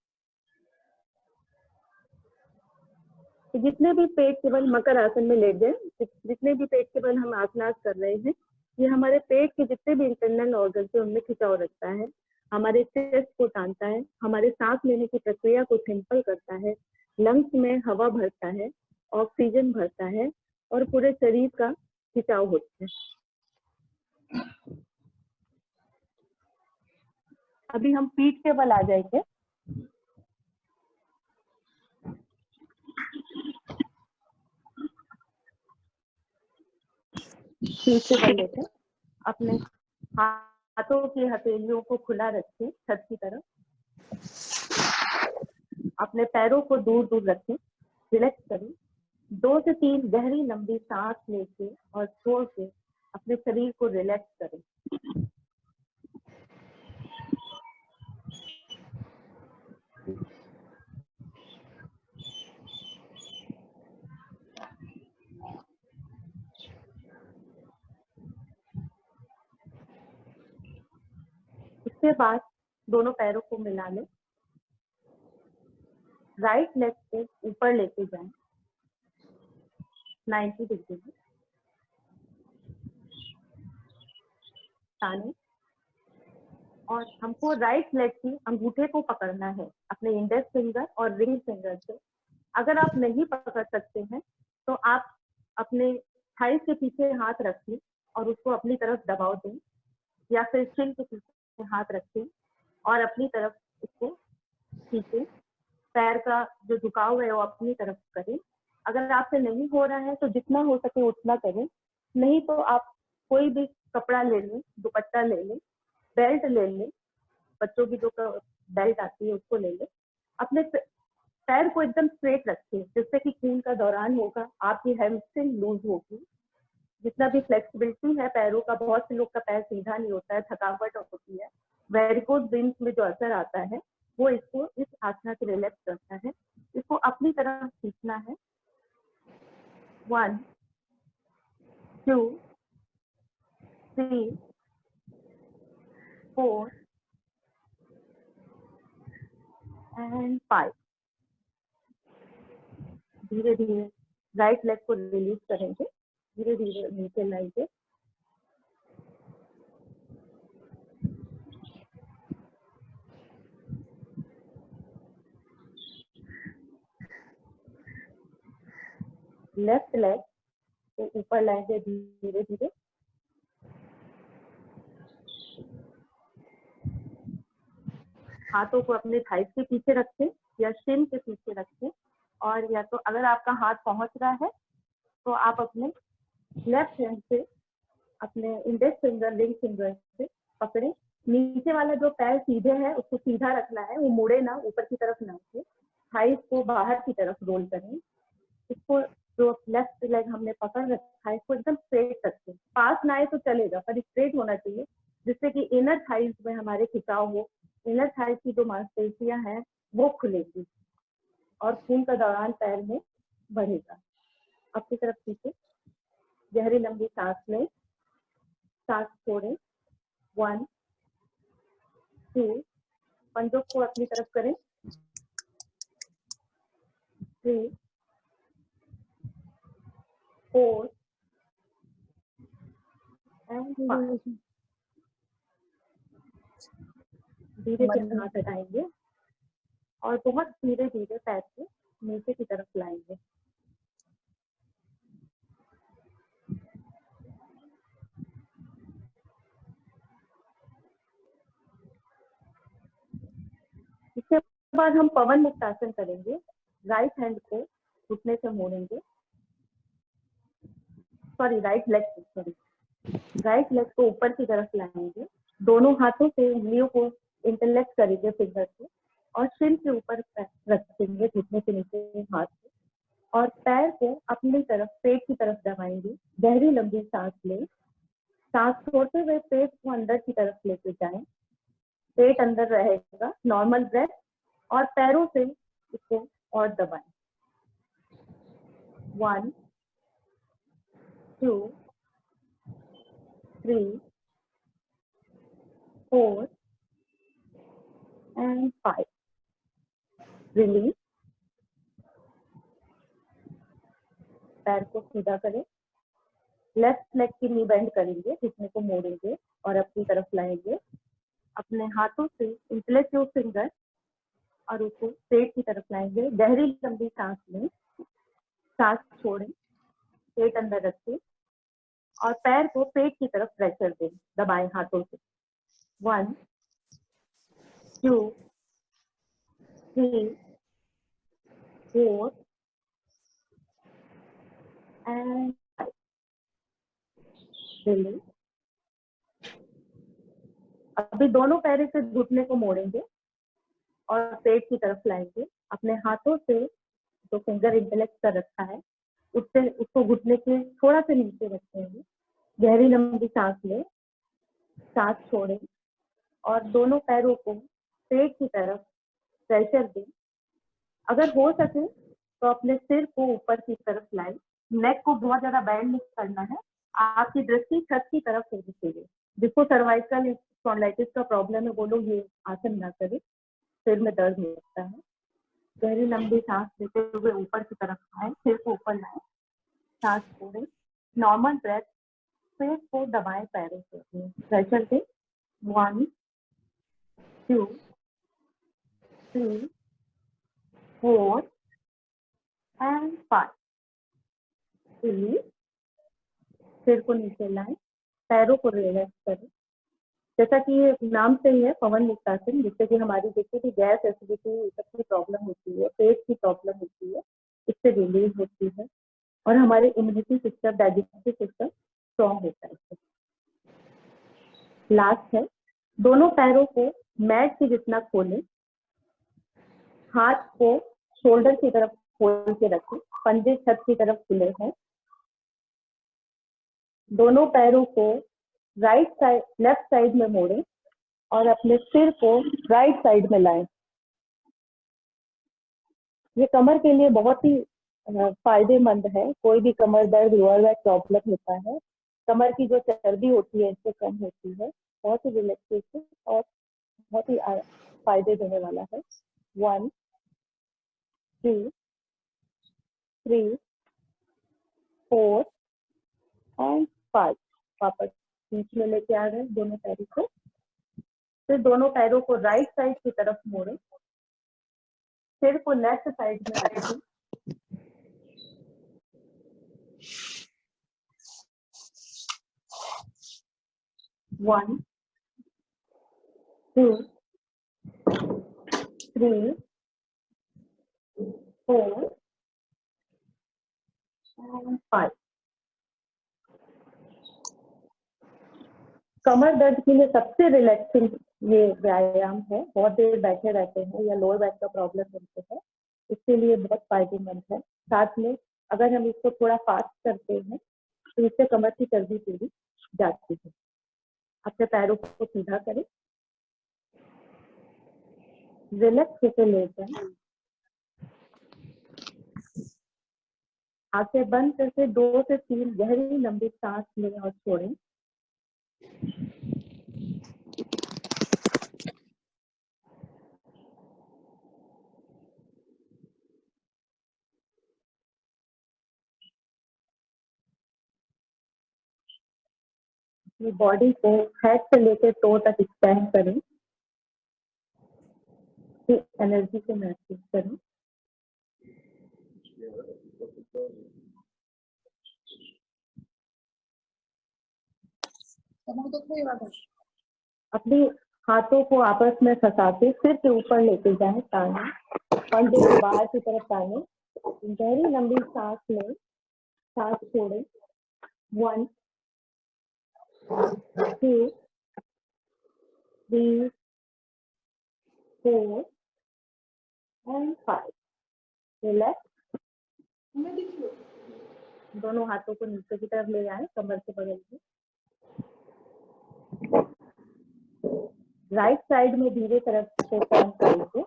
तो जितने भी पेट केवल मकर आसन में लेट गए, जितने भी पेट केवल हम आसनास कर रहे हैं, ये हमारे पेट के जितने भी इंटरनल ऑर्गन है उनमें खिंचाव रखता है, हमारे चेस्ट को तानता है, हमारे सांस लेने की प्रक्रिया को सिंपल करता है, लंग्स में हवा भरता है, ऑक्सीजन भरता है और पूरे शरीर का खिंचाव होता है। अभी हम पीठ के बल आ जाएंगे। पीठ के बल लेते, अपने हाथों की हथेलियों को खुला रखें छत की तरफ। अपने पैरों को दूर दूर रखें, रिलैक्स करें। 2 से 3 गहरी लंबी सांस लेके और छोड़ के अपने शरीर को रिलैक्स करें। इसके बाद दोनों पैरों को मिला लें, राइट लेग को ऊपर लेके जाएं 90 डिग्री में, ताने। और हमको राइट लेग की अंगूठे को पकड़ना है अपने इंडेक्स फिंगर और रिंग फिंगर से। अगर आप नहीं पकड़ सकते हैं तो आप अपने थाइस के पीछे हाथ रखिए और उसको अपनी तरफ दबाव दें, या फिर शिन के पीछे हाथ रखें और अपनी तरफ इसको खींचें। पैर का जो झुकाव है वो अपनी तरफ करें। अगर आपसे नहीं हो रहा है तो जितना हो सके उतना करें, नहीं तो आप कोई भी कपड़ा ले लें, दुपट्टा ले लें, बेल्ट ले लें, बच्चों की जो बेल्ट आती है उसको ले लें। अपने पैर को एकदम स्ट्रेट रखें जिससे कि खून का दौरान होगा, आपकी हैमस्ट्रिंग लूज होगी। जितना भी फ्लेक्सिबिलिटी है पैरों का, बहुत से लोग का पैर सीधा नहीं होता है, थकावट होती है, वेरिकोज वेन्स में जो असर आता है वो इसको इस आसना से रिलैक्स करता है। इसको अपनी तरफ खींचना है। 1 2 3 4 and 5। धीरे धीरे राइट लेग को रिलीज करेंगे, धीरे धीरे नीचे लाएंगे। लेफ्ट लेग को ऊपर लाएंगे धीरे धीरे, हाथों को अपने थाइस के पीछे रखें या शिन के पीछे रखें, और या तो अगर आपका हाथ पहुंच रहा है तो आप अपने लेफ्ट हैंड से अपने इंडेक्स फिंगर रिंग फिंगर से पकड़े। नीचे वाला जो पैर सीधे है उसको सीधा रखना है, वो मुड़े ना, ऊपर की तरफ ना उठे। थाइस को बाहर की तरफ रोल करें। इसको जो लेफ्ट लेग हमने पकड़ रखा है इसको एकदम स्ट्रेट रखें, पास ना आए तो चलेगा पर स्ट्रेट होना चाहिए, जिससे कि इनर थाइस में हमारे खिंचाव हो, इनर थाइस की जो मांसपेशियां हैं वो खुलेगी और खून का दौरान पैर में बढ़ेगा। अपनी तरफ खींचे, गहरी लंबी सांस लें, सांस छोड़ें, 1 2, पंजों को अपनी तरफ करें, 3 4 एंड 5। धीरे से हाथ हटाएंगे और बहुत धीरे धीरे पैर को नीचे की तरफ लाएंगे। इसके बाद हम पवन मुक्तासन करेंगे। राइट हैंड को घुटने से मोड़ेंगे, राइट लेग को ऊपर की तरफ लाएंगे, दोनों हाथों से उंगलियों को इंटरलेक्ट करेंगे फिंगर से और शिन के ऊपर रखेंगे घुटने से नीचे हाथ से, और पैर को अपनी तरफ पेट की तरफ दबाएंगे। गहरी लंबी सांस लें, सांस छोड़ते हुए पेट को अंदर की तरफ लेके जाएं, पेट अंदर रहेगा, नॉर्मल ब्रेथ, और पैरों से इसको और दबाएं। 1 2 3 4 एंड 5। रिलीज, पैर को सीधा करें, लेफ्ट लेग की नी बेंड करेंगे, घुटने को मोड़ेंगे और अपनी तरफ लाएंगे। अपने हाथों से इंटरलेक्ट योर फिंगर और उसको पेट की तरफ लाएंगे। गहरी लंबी सांस लें, सांस छोड़ें, पेट अंदर रखें और पैर को पेट की तरफ प्रेशर दें, दबाएं हाथों से। 1 2 3 4 एंड 5। रिलीज, अभी दोनों पैरों से घुटने को मोड़ेंगे और पेट की तरफ लाएंगे। अपने हाथों से जो फिंगर इंटरलेक्ट कर रखा है उससे उसको घुटने के थोड़ा सा नीचे रखेंगे। गहरी लंबी सांस लें, सांस छोड़ें और दोनों पैरों को पेट की तरफ प्रेशर दें। अगर हो सके तो अपने सिर को ऊपर की तरफ लाएं, नेक को बहुत ज्यादा बैंड नहीं करना है, आपकी दृष्टि छत की तरफ होनी चाहिए। जिसको सर्वाइकल स्पॉन्डिलाइटिस का प्रॉब्लम है वो लोग ये आसन ना करें, सिर में दर्द होता है। गहरी लंबी सांस लेते हुए ऊपर की तरफ आए, सिर को ऊपर लाएं, सांस छोड़ें, नॉर्मल ब्रेथ, पेट को दबाएं पैरों से, प्रेशर दें। 1 2 3 4 एंड 5। रिलीज, सिर को नीचे लाएं, पैरों को रिलैक्स करें। जैसा कि ये नाम से ही है पवन मुक्तासन, जिससे कि हमारी जितनी भी गैस एसिडिटी सबकी प्रॉब्लम होती है, पेट की प्रॉब्लम होती है, इससे रिलीज होती है और हमारे immunity system, digestive system strong होता है। लास्ट है, दोनों पैरों को मैट के जितना खोलें, हाथ को शोल्डर की तरफ खोल के रखें, पंजे छत की तरफ खुले हैं। दोनों पैरों को राइट साइड लेफ्ट साइड में मोड़ें और अपने सिर को राइट साइड में लाएं। ये कमर के लिए बहुत ही फायदेमंद है। कोई भी कमर दर्द, लोअर बैक प्रॉब्लम होता है, कमर की जो चर्बी होती है इससे कम होती है। बहुत ही रिलैक्सेशन और बहुत ही फायदे देने वाला है। 1 2 3 4 एंड 5। वापस बीच में लेके आ रहे हैं दोनों पैरों को, फिर दोनों पैरों को राइट साइड की तरफ मोड़ें, सिर को लेफ्ट साइड में रखें, 1 2 3 4 and 5। कमर दर्द के लिए सबसे रिलैक्सिंग ये व्यायाम है। बहुत देर बैठे रहते हैं या लोअर बैक का प्रॉब्लम बनते हैं, इसके लिए बहुत फायदेमंद है। साथ में अगर हम इसको थोड़ा फास्ट करते हैं तो इससे कमर की चर्बी पूरी जाती है। अपने पैरों को सीधा करें, रिलैक्स होकर लेट जाएं, आंखें बंद करके 2 से 3 गहरी लंबी सांस लें और छोड़ें। अपनी बॉडी को हेड से लेकर टो तक एक्सपेंड करें, एनर्जी को महसूस करें। अपने हाथों को आपस में फंसा के सिर के ऊपर लेके जाएं, ताने पंजे को बाहर की तरफ ताने, गहरी लंबी सांस लें, सांस छोड़ें। 1 2 3 4 and 5। रिलैक्स। दोनों हाथों को नीचे की तरफ ले जाएं, कमर से बगल में। राइट साइड में धीरे तरफ से टर्न करेंगे,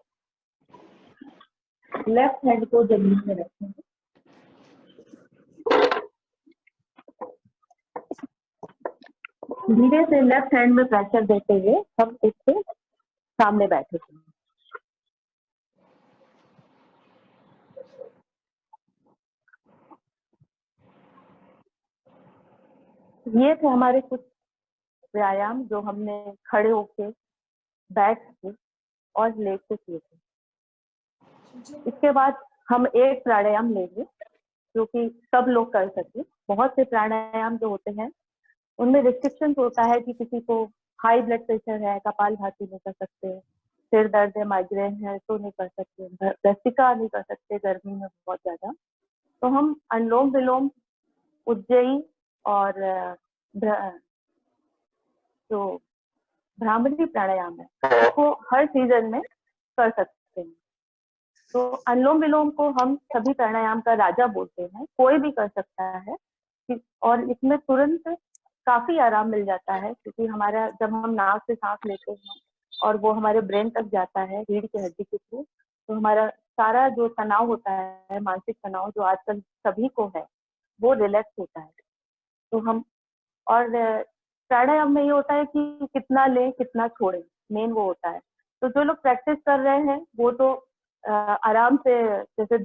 लेफ्ट हैंड को जमीन में रखेंगे। धीरे से लेफ्ट हैंड में प्रेशर देते हुए हम इसके सामने बैठे थे। ये थे हमारे कुछ व्यायाम जो हमने खड़े होके, बैठ के और लेट के किए थे। इसके बाद हम एक प्राणायाम लेंगे जो कि सब लोग कर सके। बहुत से प्राणायाम जो होते हैं उनमें रिस्ट्रिक्शन होता है कि किसी को हाई ब्लड प्रेशर है, कपालभाति नहीं कर सकते, सिर दर्द है, माइग्रेन है तो नहीं कर सकते, भस्त्रिका नहीं कर सकते गर्मी में बहुत ज्यादा। तो हम अनुलोम विलोम, उज्जयी और जो भ्रामरी प्राणायाम है उसको हर सीजन में कर सकते हैं। तो अनुलोम विलोम को हम सभी प्राणायाम का राजा बोलते हैं, कोई भी कर सकता है और इसमें तुरंत काफी आराम मिल जाता है, क्योंकि हमारा जब हम नाक से सांस लेते हैं और वो हमारे ब्रेन तक जाता है रीढ़ की हड्डी के थ्रू, तो हमारा सारा जो तनाव होता है, मानसिक तनाव जो आजकल सभी को है, वो रिलैक्स होता है। तो हम और प्राणायाम में ये होता है कि कितना लें कितना छोड़ें, मेन वो होता है। तो जो लोग प्रैक्टिस कर रहे हैं वो तो आराम से जैसे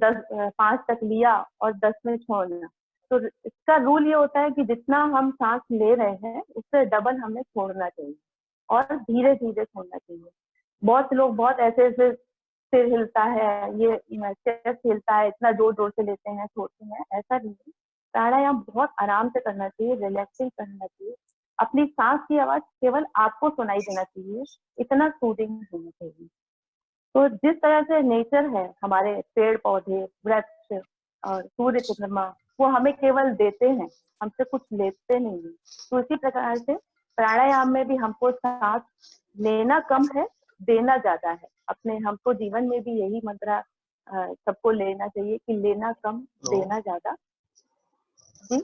5 तक लिया और 10 में छोड़ना। तो इसका रूल ये होता है कि जितना हम सांस ले रहे हैं उससे डबल हमें छोड़ना चाहिए और धीरे धीरे छोड़ना चाहिए। बहुत लोग बहुत ऐसे सिर हिलता है, ये चेस्ट हिलता है, इतना जोर जोर से लेते हैं छोड़ते हैं, ऐसा नहीं। प्राणायाम बहुत आराम से करना चाहिए, रिलैक्सिंग करना चाहिए। अपनी सांस की आवाज केवल आपको सुनाई देना चाहिए, इतना सूदिंग होना चाहिए। तो जिस तरह से नेचर है, हमारे पेड़ पौधे, वृक्ष और सूर्य चंद्रमा, वो हमें केवल देते हैं, हमसे कुछ लेते नहीं है। तो इसी प्रकार से प्राणायाम में भी हमको सांस लेना कम है, देना ज्यादा है। अपने हमको जीवन में भी यही मंत्र सबको लेना चाहिए कि लेना कम, देना ज्यादा। जी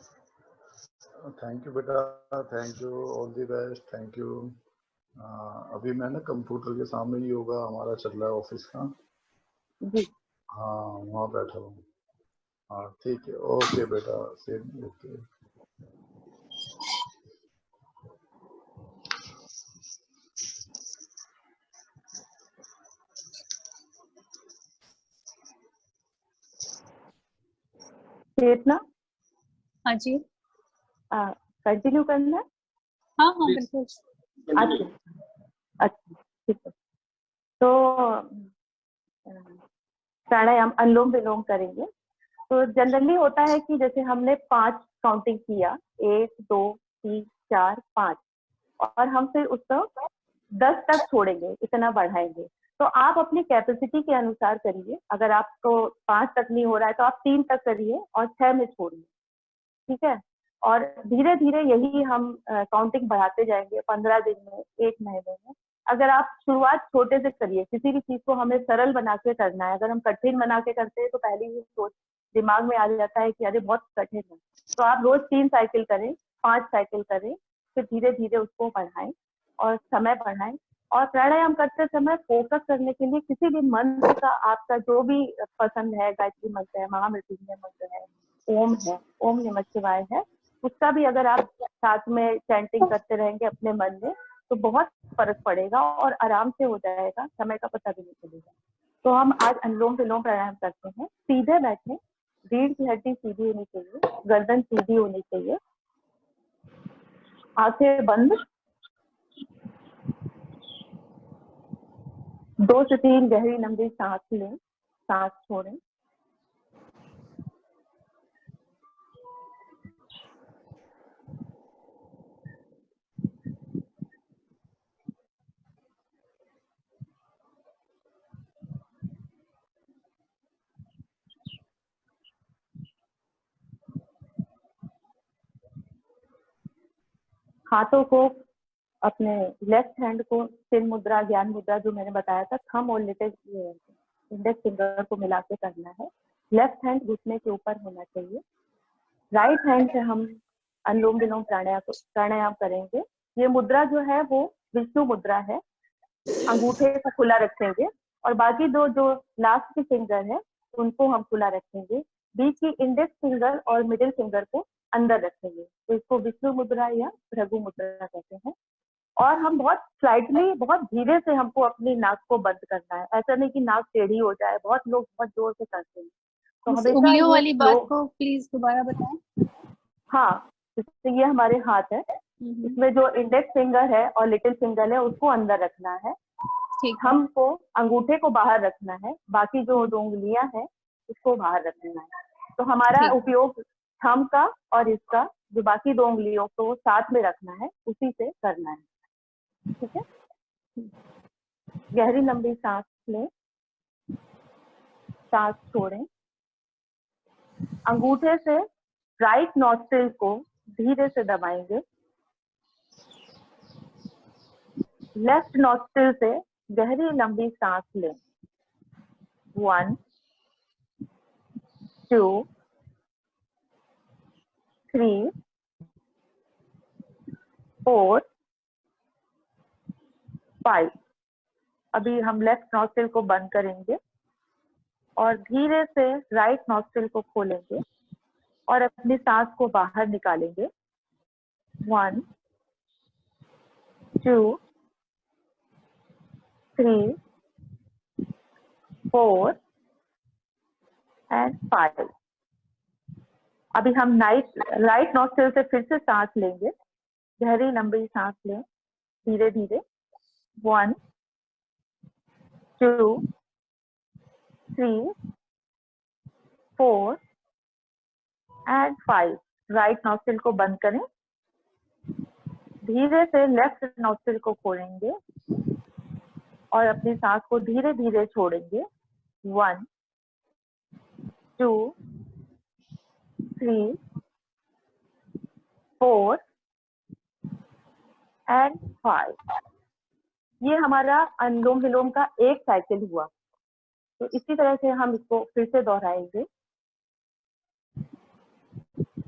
थैंक यू बेटा, thank you, all the best, thank you. अभी मैं ना कंप्यूटर के सामने ही योगा हमारा चल रहा है ऑफिस का। जी हाँ, वहाँ बैठा हूँ। हाँ ठीक है, ओके बेटा, सेम ओके। चेतना, हाँ जी, कंटिन्यू करना है। हाँ हाँ बिल्कुल। अच्छा अच्छा ठीक है। तो प्राणायाम अनुलोम विलोम करेंगे। तो जनरली होता है कि जैसे हमने 5 काउंटिंग किया, 1 2 3 4 5, और हम फिर उसको 10 तक छोड़ेंगे, इतना बढ़ाएंगे। तो आप अपनी कैपेसिटी के अनुसार करिए। अगर आपको 5 तक नहीं हो रहा है तो आप 3 तक करिए और 6 में छोड़िए, ठीक है। और धीरे धीरे यही हम काउंटिंग बढ़ाते जाएंगे 15 दिन में, 1 महीने में। अगर आप शुरुआत छोटे से करिए, किसी भी चीज को हमें सरल बना के करना है। अगर हम कठिन बना के करते हैं तो पहले ही सोच दिमाग में आ जाता है कि अरे बहुत कठिन है। तो आप रोज 3 साइकिल करें, 5 साइकिल करें, फिर धीरे धीरे उसको बढ़ाएं और समय बढ़ाएं। और प्राणायाम करते समय फोकस करने के लिए किसी भी मंत्र का, आपका जो भी पसंद है, गायत्री मंत्र है, महामृत्युंजय मंत्र है, ओम है, ओम नमः शिवाय है, उसका भी अगर आप साथ में चैंटिंग करते रहेंगे अपने मन में तो बहुत फर्क पड़ेगा और आराम से हो जाएगा, समय का पता भी नहीं चलेगा। तो हम आज अनुलोम विलोम प्राणायाम करते हैं। सीधे बैठे, रीढ़ की हड्डी सीधी होनी चाहिए, गर्दन सीधी होनी चाहिए, आंखें बंद, 2 से 3 गहरी लंबी सांस लें, सांस छोड़ें। हाथों को, अपने लेफ्ट हैंड को चिन्ह मुद्रा, ज्ञान मुद्रा जो मैंने बताया था, थंब और इंडेक्स फिंगर को मिला के करना है। लेफ्ट हैंड घुटने के ऊपर होना चाहिए। राइट हैंड से हम अनुलोम विलोम प्राणायाम करेंगे। ये मुद्रा जो है वो विष्णु मुद्रा है। अंगूठे को खुला रखेंगे और बाकी दो जो लास्ट के फिंगर है उनको हम खुला रखेंगे। बीच की इंडेक्स फिंगर और मिडिल फिंगर को अंदर रखेंगे। तो इसको विष्णु मुद्रा या भृगु मुद्रा कहते हैं। और हम बहुत स्लाइटली, बहुत धीरे से हमको अपनी नाक को बंद करना है। ऐसा नहीं कि नाक टेढ़ी हो जाए, बहुत लोग बहुत जोर से करते हैं। तो हमेशा उंगलियों ये वाली बात को प्लीज दोबारा बताएं। हाँ, जैसे ये हमारे हाथ है, इसमें जो इंडेक्स फिंगर है और लिटिल फिंगर है उसको अंदर रखना है। हमको अंगूठे को बाहर रखना है, बाकी जो उंगलियां हैं उसको बाहर रखना है। तो हमारा उपयोग थंब का और इसका, जो बाकी 2 उंगलियों को साथ में रखना है, उसी से करना है, ठीक है। गहरी लंबी सांस लें, सांस छोड़ें। अंगूठे से राइट नॉस्ट्रिल को धीरे से दबाएंगे। लेफ्ट नॉस्ट्रिल से गहरी लंबी सांस लें। 1 2 3 4 5। अभी हम लेफ्ट नॉस्ट्रिल को बंद करेंगे और धीरे से राइट नॉस्ट्रिल को खोलेंगे और अपनी सांस को बाहर निकालेंगे। 1 2 3 4 and 5। अभी हम राइट नॉस्ट्रिल से फिर से सांस लेंगे। गहरी लंबी सांस लें, धीरे धीरे। 1 2 3 4 and 5। राइट नॉस्ट्रिल को बंद करें, धीरे से लेफ्ट नॉस्ट्रिल को खोलेंगे और अपनी सांस को धीरे धीरे छोड़ेंगे। 1 2 3 4 and 5। ये हमारा अनुलोम विलोम का एक साइकिल हुआ। तो इसी तरह से हम इसको फिर से दोहराएंगे।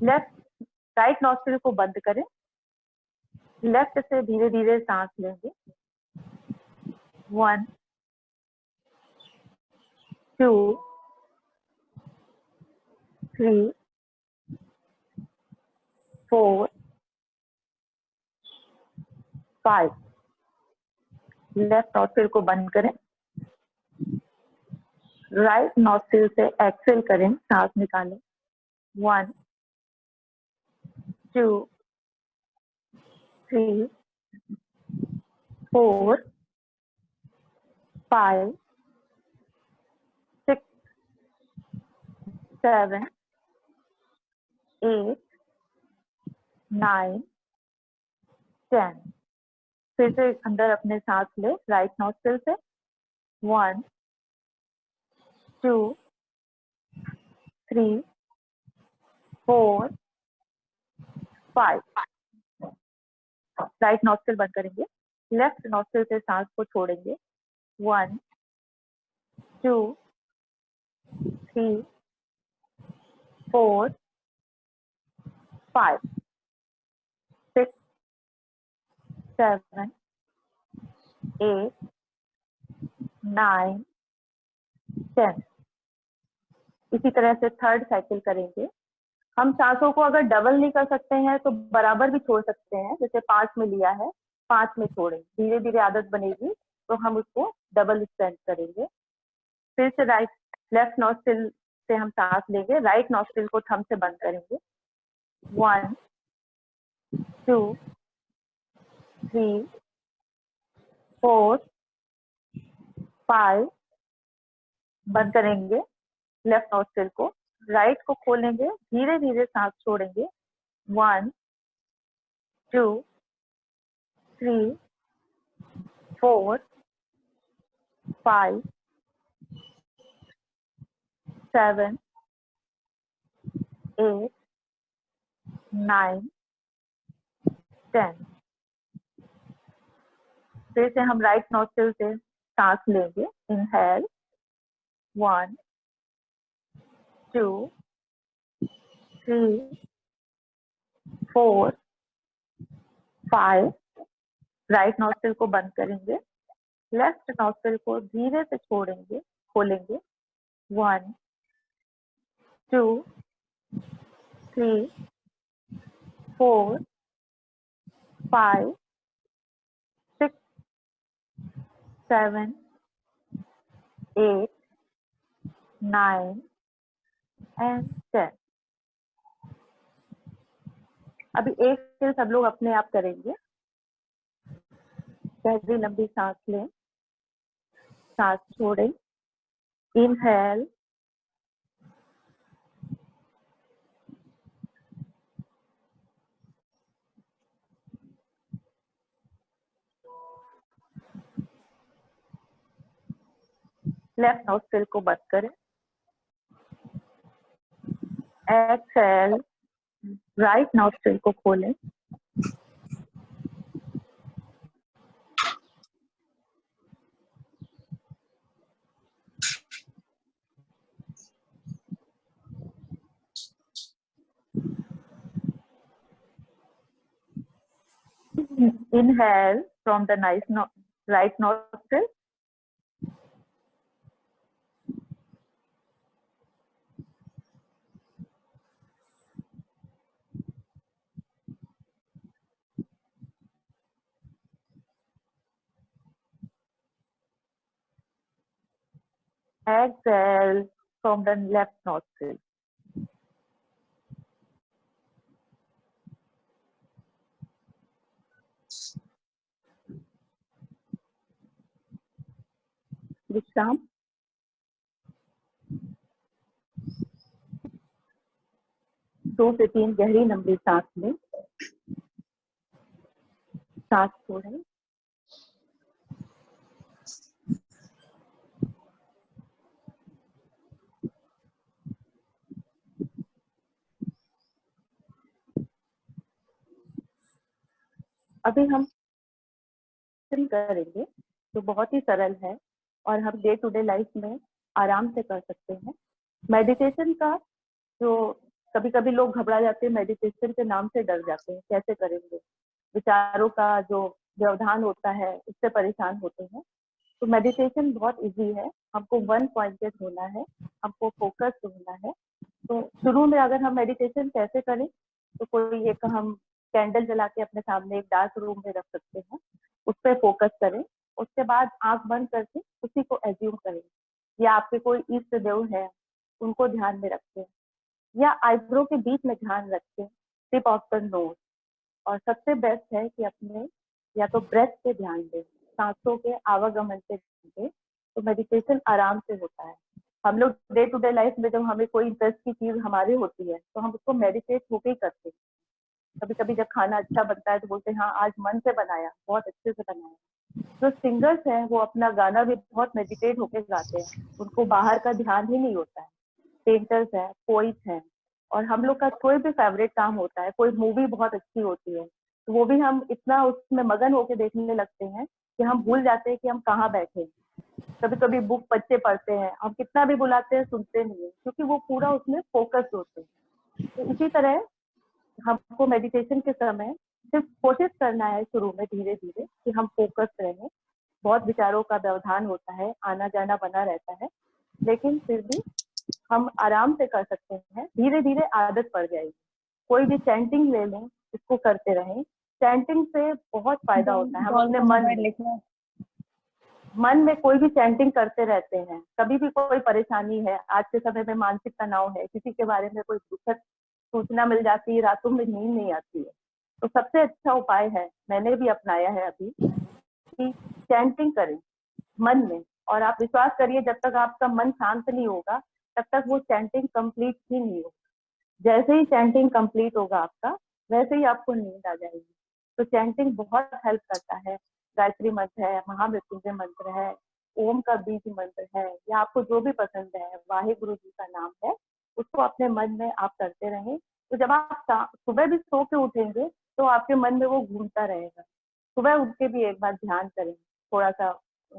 राइट नॉस्ट्रिल को बंद करें, लेफ्ट से धीरे धीरे सांस लेंगे। 1 2 3 4 5। लेफ्ट नॉस्ट्रिल को बंद करें, राइट नॉस्ट्रिल से एक्सेल करें, सांस निकालें। 1 2 3 4 5 6 7 8, 9, 10। फिर से अंदर अपने सांस ले राइट नॉस्ट्रिल से। 1, 2, 3, 4, 5। राइट नॉस्ट्रिल बंद करेंगे, लेफ्ट नॉस्ट्रिल से सांस को छोड़ेंगे। 1, 2, 3, 4, 5, 6, 7, 8, 9, 10। इसी तरह से थर्ड साइकिल करेंगे। हम सांसों को अगर डबल नहीं कर सकते हैं तो बराबर भी छोड़ सकते हैं, जैसे 5 में लिया है 5 में छोड़ें, धीरे धीरे आदत बनेगी तो हम उसको डबल स्ट्रेंथ करेंगे। फिर से लेफ्ट नॉस्ट्रिल से हम सांस लेंगे, राइट नॉस्ट्रिल को थंब से बंद करेंगे। 1, 2, 3, 4, 5। बंद करेंगे लेफ्ट नॉस्ट्रिल को, राइट को खोलेंगे, धीरे धीरे सांस छोड़ेंगे। 1, 2, 3, 4, 5, 7, 8, 9, 10। फिर से हम राइट नॉस्ट्रिल से सांस लेंगे। इनहेल 1, 2, 3, 4, 5। राइट नॉस्ट्रिल को बंद करेंगे, लेफ्ट नॉस्ट्रिल को धीरे से छोड़ेंगे, खोलेंगे। 1, 2, 3, 4, 5, 6, 7, 8, 9 and 10। अभी एक से सब लोग अपने आप करेंगे। गहरी लंबी सांस लें, सांस छोड़ें। इनहेल, लेफ्ट नॉस्ट्रिल को बंद करें। एक्सहेल, राइट नॉस्ट्रिल को खोलें। Inhale from the right nostril. Exhale from the left nostril. विश्राम। दो से तीन गहरी लंबी सांस लें, सांस छोड़ें। अभी हम करेंगे जो बहुत ही सरल है और हम डे टू डे लाइफ में आराम से कर सकते हैं। मेडिटेशन का जो कभी कभी लोग घबरा जाते हैं, मेडिटेशन के नाम से डर जाते हैं, कैसे करेंगे, विचारों का जो व्यवधान होता है उससे परेशान होते हैं। तो मेडिटेशन बहुत इजी है, हमको वन पॉइंटेड होना है, हमको फोकस होना है। तो शुरू में अगर हम मेडिटेशन कैसे करें, तो कोई एक हम कैंडल जला के अपने सामने एक डार्क रूम में रख सकते हैं, उस पर फोकस करें। उसके बाद आंख बंद करके उसी को एज्यूम करें, या आपके कोई इष्ट देव है उनको ध्यान में रखें, या आईब्रो के बीच में ध्यान रखें, टिप ऑफ द नोज। और सबसे बेस्ट है कि अपने या तो ब्रेथ पे ध्यान दें, सांसों के आवागमन पे दें, तो मेडिटेशन आराम से होता है। हम लोग डे टू डे लाइफ में जब हमें कोई इंटरेस्ट की चीज हमारी होती है तो हम उसको मेडिटेट होके ही करते हैं। कभी कभी जब खाना अच्छा बनता है तो बोलते हैं हाँ आज मन से बनाया, बहुत अच्छे से बनाया। जो सिंगर्स हैं वो अपना गाना भी बहुत मेडिटेट होके गाते हैं, उनको बाहर का ध्यान ही नहीं होता है। पेंटर्स हैं, पोइट्स हैं, और हम लोग का कोई भी फेवरेट काम होता है, कोई मूवी बहुत अच्छी होती है तो वो भी हम इतना उसमें मगन होके देखने लगते हैं कि हम भूल जाते हैं कि हम कहाँ बैठे हैं। कभी कभी बुक बच्चे पढ़ते हैं, हम कितना भी बुलाते हैं सुनते नहीं है, क्योंकि वो पूरा उसमें फोकस होते हैं। तो इसी तरह हमको मेडिटेशन के समय सिर्फ कोशिश करना है शुरू में धीरे धीरे कि हम फोकस रहें। बहुत विचारों का व्यवधान होता है, आना जाना बना रहता है, लेकिन फिर भी हम आराम से कर सकते हैं, धीरे धीरे आदत पड़ जाएगी। कोई भी चैंटिंग ले लें, इसको करते रहें। चैंटिंग से बहुत फायदा होता है। हम अपने मन में कोई भी चैंटिंग करते रहते हैं। कभी भी कोई परेशानी है, आज के समय में मानसिक तनाव है, किसी के बारे में कोई दुखद सूचना मिल जाती है, रातों में नींद नहीं आती है, तो सबसे अच्छा उपाय है, मैंने भी अपनाया है अभी, कि चैंटिंग करें मन में। और आप विश्वास करिए, जब तक आपका मन शांत नहीं होगा तब तक वो चैंटिंग कंप्लीट ही नहीं होगा। जैसे ही चैंटिंग कंप्लीट होगा आपका, वैसे ही आपको नींद आ जाएगी। तो चैंटिंग बहुत हेल्प करता है। गायत्री मंत्र है, महामृत्युंजय मंत्र है, ओम का बीज मंत्र है, या आपको जो भी पसंद है, वाहे गुरु जी का नाम है, उसको अपने मन में आप करते रहें। तो जब आप सुबह भी सो के उठेंगे तो आपके मन में वो घूमता रहेगा। सुबह उठ के भी एक बार ध्यान करें, थोड़ा सा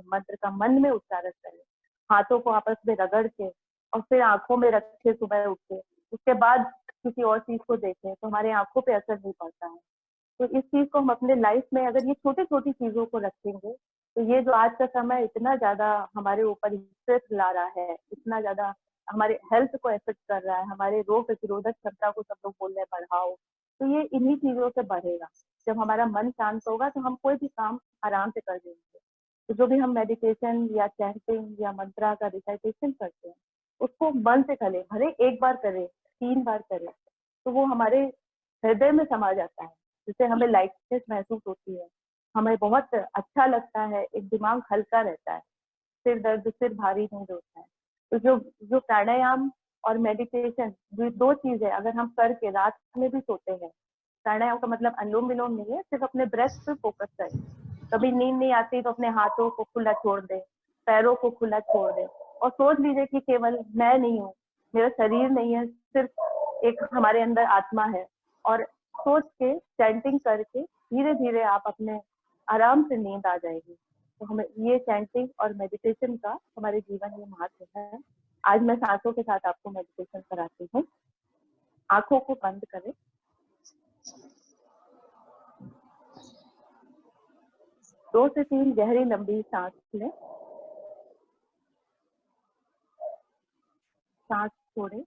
मंत्र का मन में उच्चारण करें, हाथों को आपस में रगड़ के और फिर आंखों में रखे सुबह उठ के, उसके बाद किसी और चीज को देखें तो हमारे आंखों पे असर नहीं पड़ता है। तो इस चीज को हम अपने लाइफ में, अगर ये छोटी छोटी चीजों को रखेंगे, तो ये जो आज का समय इतना ज्यादा हमारे ऊपर स्ट्रेस ला रहा है, इतना ज्यादा हमारे हेल्थ को इफेक्ट कर रहा है, हमारे रोग प्रतिरोधक क्षमता को सब लोग बोल रहे हैं बढ़ाओ, तो ये इन्हीं चीजों से बढ़ेगा। जब हमारा मन शांत होगा तो हम कोई भी काम आराम से कर देंगे। तो जो भी हम मेडिटेशन या चैंटिंग या मंत्रा का रिसाइटेशन करते हैं, उसको मन से करें, भले एक बार करें, 3 बार करें, तो वो हमारे हृदय में समा जाता है, जिससे हमें लाइटनेस महसूस होती है, हमें बहुत अच्छा लगता है, एक दिमाग हल्का रहता है, सिर दर्द, सिर भारी नहीं होता है। तो जो जो प्राणायाम और मेडिटेशन, जो 2 चीज है, अगर हम करके रात में भी सोते हैं, प्राणायाम का मतलब अनुलोम विलोम नहीं है, सिर्फ अपने ब्रेथ पे फोकस करें। कभी नींद नहीं आती तो अपने हाथों को खुला छोड़ दें, पैरों को खुला छोड़ दें, और सोच लीजिए कि केवल मैं नहीं हूँ, मेरा शरीर नहीं है, सिर्फ एक हमारे अंदर आत्मा है। और सोच के चैंटिंग करके धीरे धीरे आप अपने आराम से नींद आ जाएगी। तो हमें ये चैंटिंग और मेडिटेशन का हमारे जीवन में महत्व है। आज मैं सांसों के साथ आपको मेडिटेशन कराती हूँ। आंखों को बंद करें, दो से 3 गहरी लंबी सांस लें, सांस छोड़ें।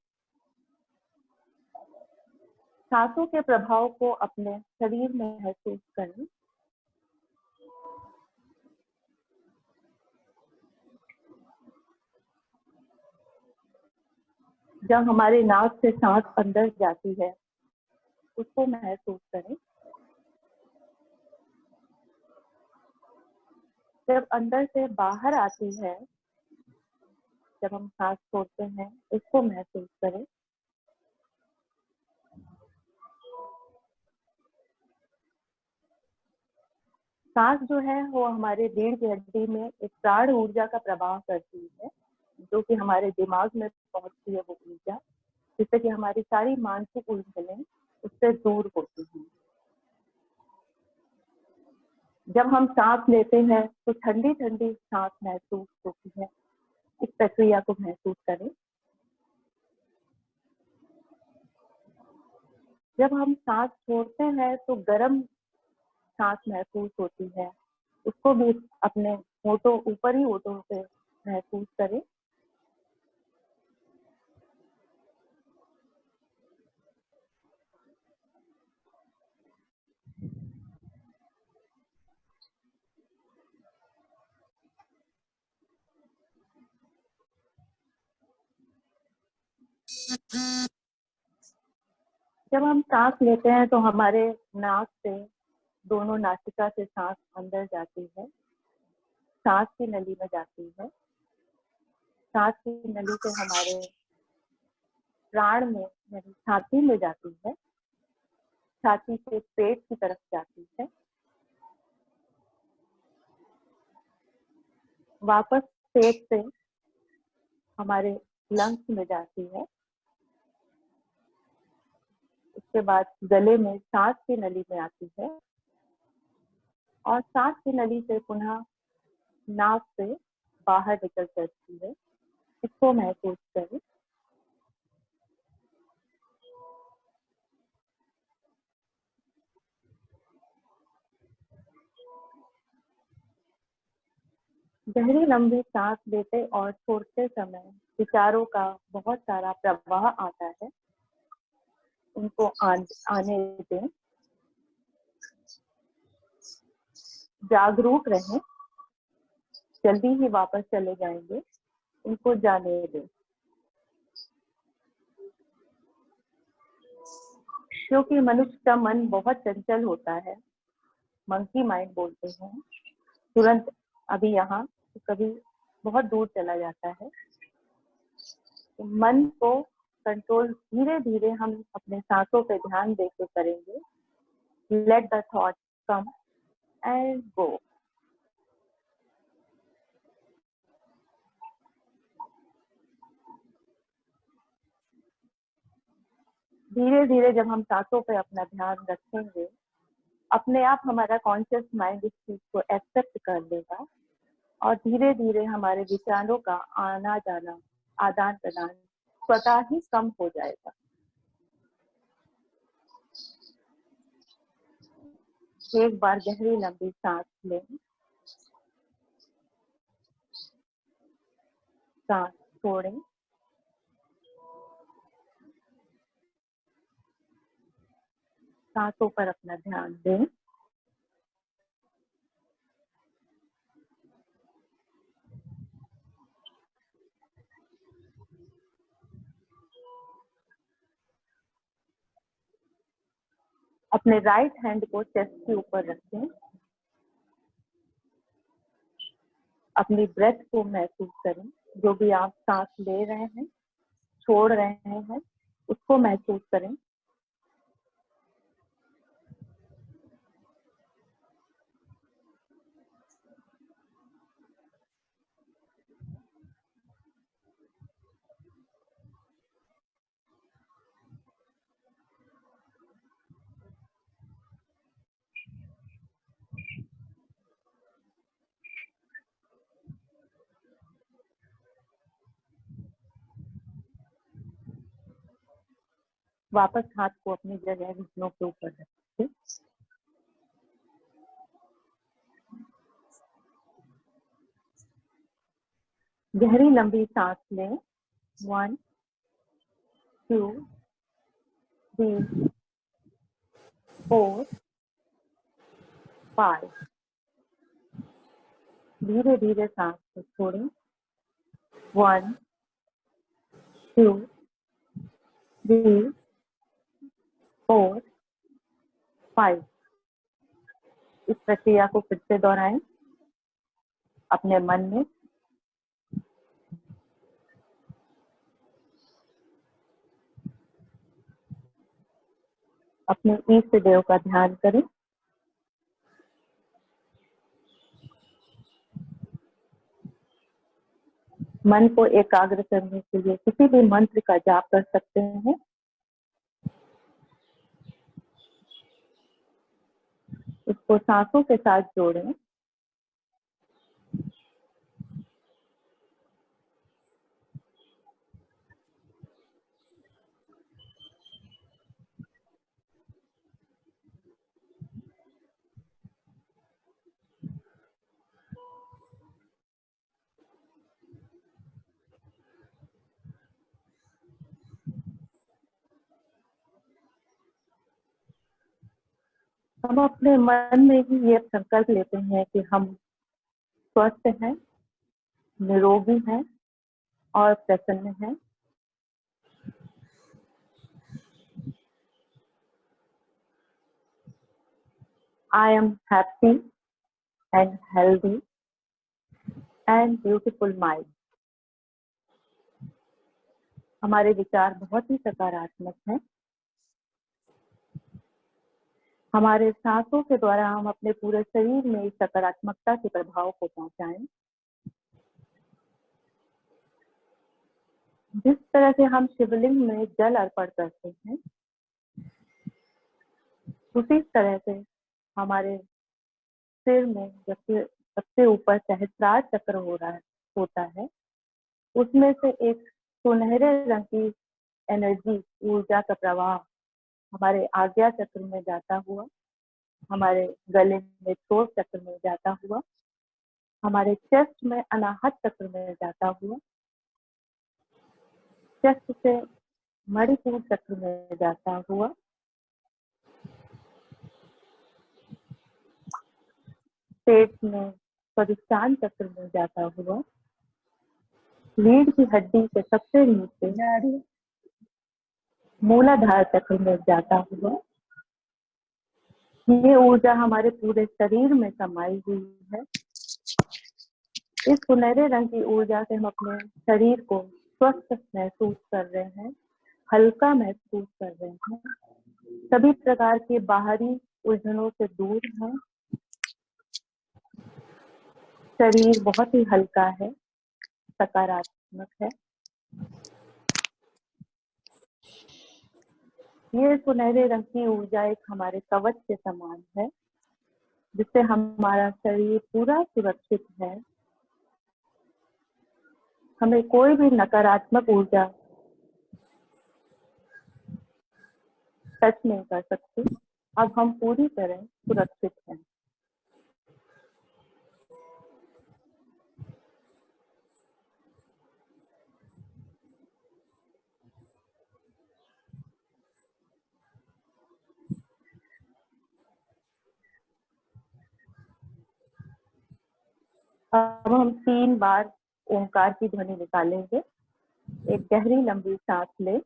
सांसों के प्रभाव को अपने शरीर में महसूस करें। जब हमारे नाक से सांस अंदर जाती है उसको महसूस करें। जब अंदर से बाहर आती है, जब हम सांस छोड़ते हैं, इसको महसूस करें। सांस जो है वो हमारे रीढ़ की हड्डी में एक प्राण ऊर्जा का प्रवाह करती है, जो कि हमारे दिमाग में पहुंचती है वो ऊर्जा, जिससे कि हमारी सारी मानसिक उलझनें उससे दूर होती हैं। जब हम सांस लेते हैं तो ठंडी ठंडी सांस महसूस होती है। इस प्रक्रिया को महसूस करें। जब हम सांस छोड़ते हैं तो गर्म सांस महसूस होती है, उसको भी अपने होठों, ऊपर ही होठों पे महसूस करें। जब हम सांस लेते हैं तो हमारे नाक से, दोनों नासिका से सांस अंदर जाती है, सांस की नली में जाती है। सांस की नली से हमारे प्राण में यानी छाती में जाती है, छाती से पेट की तरफ जाती है, वापस पेट से हमारे लंग्स में जाती है, उसके बाद गले में सांस की नली में आती है और सांस की नली से पुनः नाक से बाहर निकल जाती है। इसको महसूस करें। गहरी लंबी सांस लेते और छोड़ते समय विचारों का बहुत सारा प्रवाह आता है, उनको आने दें। जागरूक रहें, जल्दी ही वापस चले जाएंगे, उनको जाने दें। क्योंकि मनुष्य का मन बहुत चंचल होता है, मंकी माइंड बोलते हैं, तुरंत अभी यहाँ तो कभी बहुत दूर चला जाता है। तो मन को कंट्रोल धीरे धीरे हम अपने सांसों पे ध्यान देकर करेंगे। Let the thought come and go. धीरे धीरे जब हम सांसों पे अपना ध्यान रखेंगे, अपने आप हमारा कॉन्शियस माइंड इस चीज को एक्सेप्ट कर लेगा और धीरे धीरे हमारे विचारों का आना जाना, आदान प्रदान स्वतः ही कम हो जाएगा। एक बार गहरी लंबी सांस लें, सांस छोड़ें, सांसों पर अपना ध्यान दें। अपने राइट हैंड को चेस्ट के ऊपर रखें। अपनी ब्रेथ को महसूस करें, जो भी आप सांस ले रहे हैं, छोड़ रहे हैं, उसको महसूस करें। वापस हाथ को अपनी जगह घुटनों के ऊपर रखें। गहरी लंबी सांस लें। 1 2 3 4 5। धीरे धीरे सांस को छोड़ें। 1 2 3 4 5। इस प्रक्रिया को फिर से दोहराएं अपने मन में। अपने इष्ट देव का ध्यान करें। मन को एकाग्र करने के लिए किसी भी मंत्र का जाप कर सकते हैं। इसको सांसों के साथ जोड़ें। हम अपने मन में ही ये संकल्प लेते हैं कि हम स्वस्थ हैं, निरोगी हैं और प्रसन्न हैं। I am happy and healthy and beautiful mind. हमारे विचार बहुत ही सकारात्मक हैं। हमारे सांसों के द्वारा हम अपने पूरे शरीर में इस सकारात्मकता के प्रभाव को पहुंचाएं। जिस तरह से हम शिवलिंग में जल अर्पण करते हैं, उसी तरह से हमारे सिर में जब सबसे ऊपर सहस्त्रार चक्र होता है, उसमें से एक सुनहरे रंग की एनर्जी, ऊर्जा का प्रवाह हमारे आज्ञा चक्र में जाता हुआ, हमारे गले में थ्रोट चक्र में जाता हुआ, हमारे चेस्ट में अनाहत चक्र में जाता हुआ, चेस्ट से मणिपुर चक्र में जाता हुआ, पेट में स्वादिष्टान चक्र में जाता हुआ, रीढ़ की हड्डी से सबसे नीचे मूलाधार चक्र में जाता हुआ। ये ऊर्जा हमारे पूरे शरीर में समाई हुई है। इस सुनहरे रंग की ऊर्जा से हम अपने शरीर को स्वस्थ महसूस कर रहे हैं, हल्का महसूस कर रहे हैं, सभी प्रकार के बाहरी उलझनों से दूर हैं। शरीर बहुत ही हल्का है, सकारात्मक है। ये सुनहरे रंग की ऊर्जा एक हमारे कवच के समान है, जिससे हमारा शरीर पूरा सुरक्षित है। हमें कोई भी नकारात्मक ऊर्जा टच नहीं कर सकती। अब हम पूरी तरह सुरक्षित हैं। अब हम 3 बार ओंकार की ध्वनि निकालेंगे। एक गहरी लंबी सांस ले।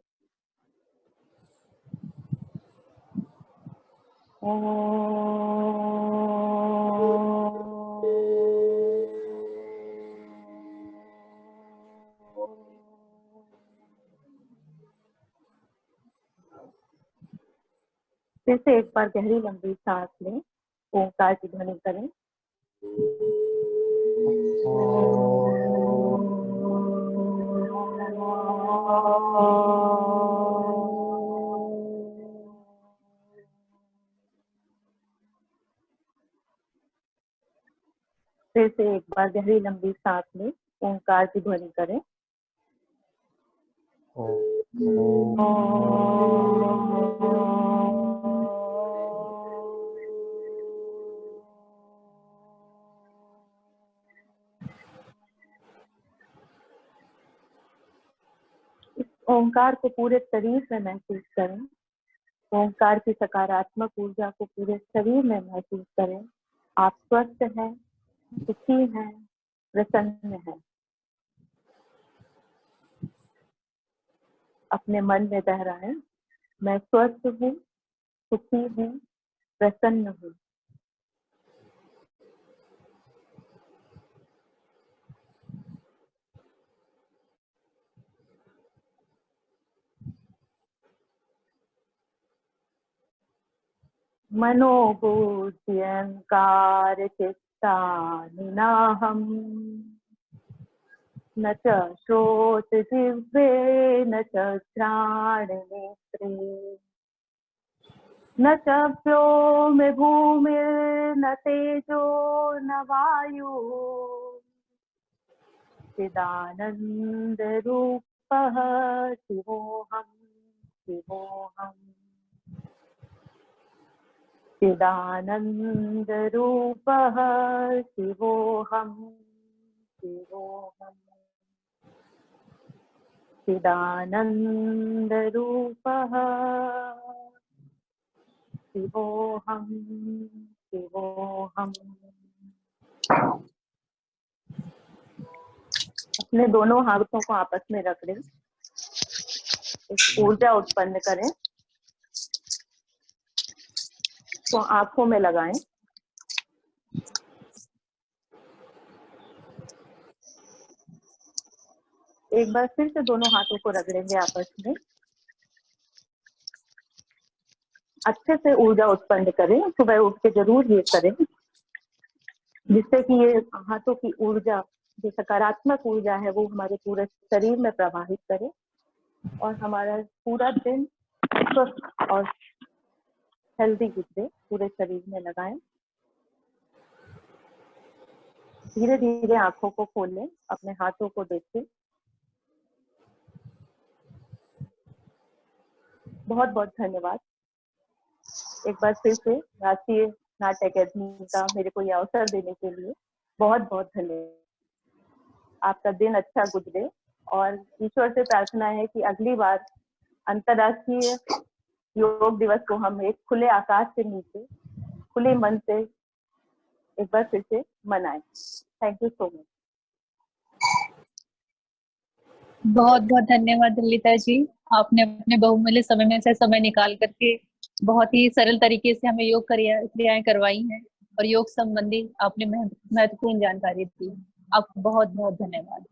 फिर से एक बार गहरी लंबी सांस लें, ओंकार की ध्वनि करें। फिर से एक बार गहरी लंबी सांस लें, ओंकार की ध्वनि करें। इस ओंकार को पूरे शरीर में महसूस करें। ओंकार की सकारात्मक ऊर्जा को पूरे शरीर में महसूस करें। आप स्वस्थ हैं, सुखी हैं, प्रसन्न हैं। अपने मन में दोहराएं, मैं स्वस्थ हूँ, सुखी हूँ, प्रसन्न हूँ। मनोबुद्ध्यंकार चित्तानि नाहम् न च श्रोत जिह्वे न च घ्राण नेत्रे न च व्योम भूमिर्न तेजो न वायु चिदानंद रूपः शिवोऽहम् शिवोऽहम् चिदानंद रूपः शिवोऽहम् शिवोऽहम् चिदानंद रूपः शिवोऽहम् शिवोऽहम्। अपने दोनों हाथों को आपस में रख लें, एक ऊर्जा उत्पन्न करें, तो आंखों में लगाएं। एक बार फिर से दोनों हाथों को रगड़ेंगे आपस में, अच्छे से ऊर्जा उत्पन्न करें। सुबह उठ के जरूर ये करें, जिससे कि ये हाथों की ऊर्जा, जो सकारात्मक ऊर्जा है, वो हमारे पूरे शरीर में प्रवाहित करे और हमारा पूरा दिन स्वस्थ और हेल्दी गुजरे, पूरे शरीर में लगाएं। धीरे धीरे आंखों को खोलें, अपने हाथों को देखें। बहुत बहुत धन्यवाद एक बार फिर से राष्ट्रीय नाट्य अकेडमी का मेरे को ये अवसर देने के लिए बहुत बहुत धन्यवाद। आपका दिन अच्छा गुजरे और ईश्वर से प्रार्थना है कि अगली बार अंतर्राष्ट्रीय योग दिवस को हम एक खुले आकाश के नीचे खुले मन से एक बार फिर से मनाएं। Thank you so much. बहुत बहुत धन्यवाद ललिता जी, आपने अपने बहुमूल्य समय में से समय निकाल करके बहुत ही सरल तरीके से हमें योग क्रियाएं करवाई हैं और योग संबंधी आपने महत्वपूर्ण जानकारी दी। आपको बहुत बहुत धन्यवाद।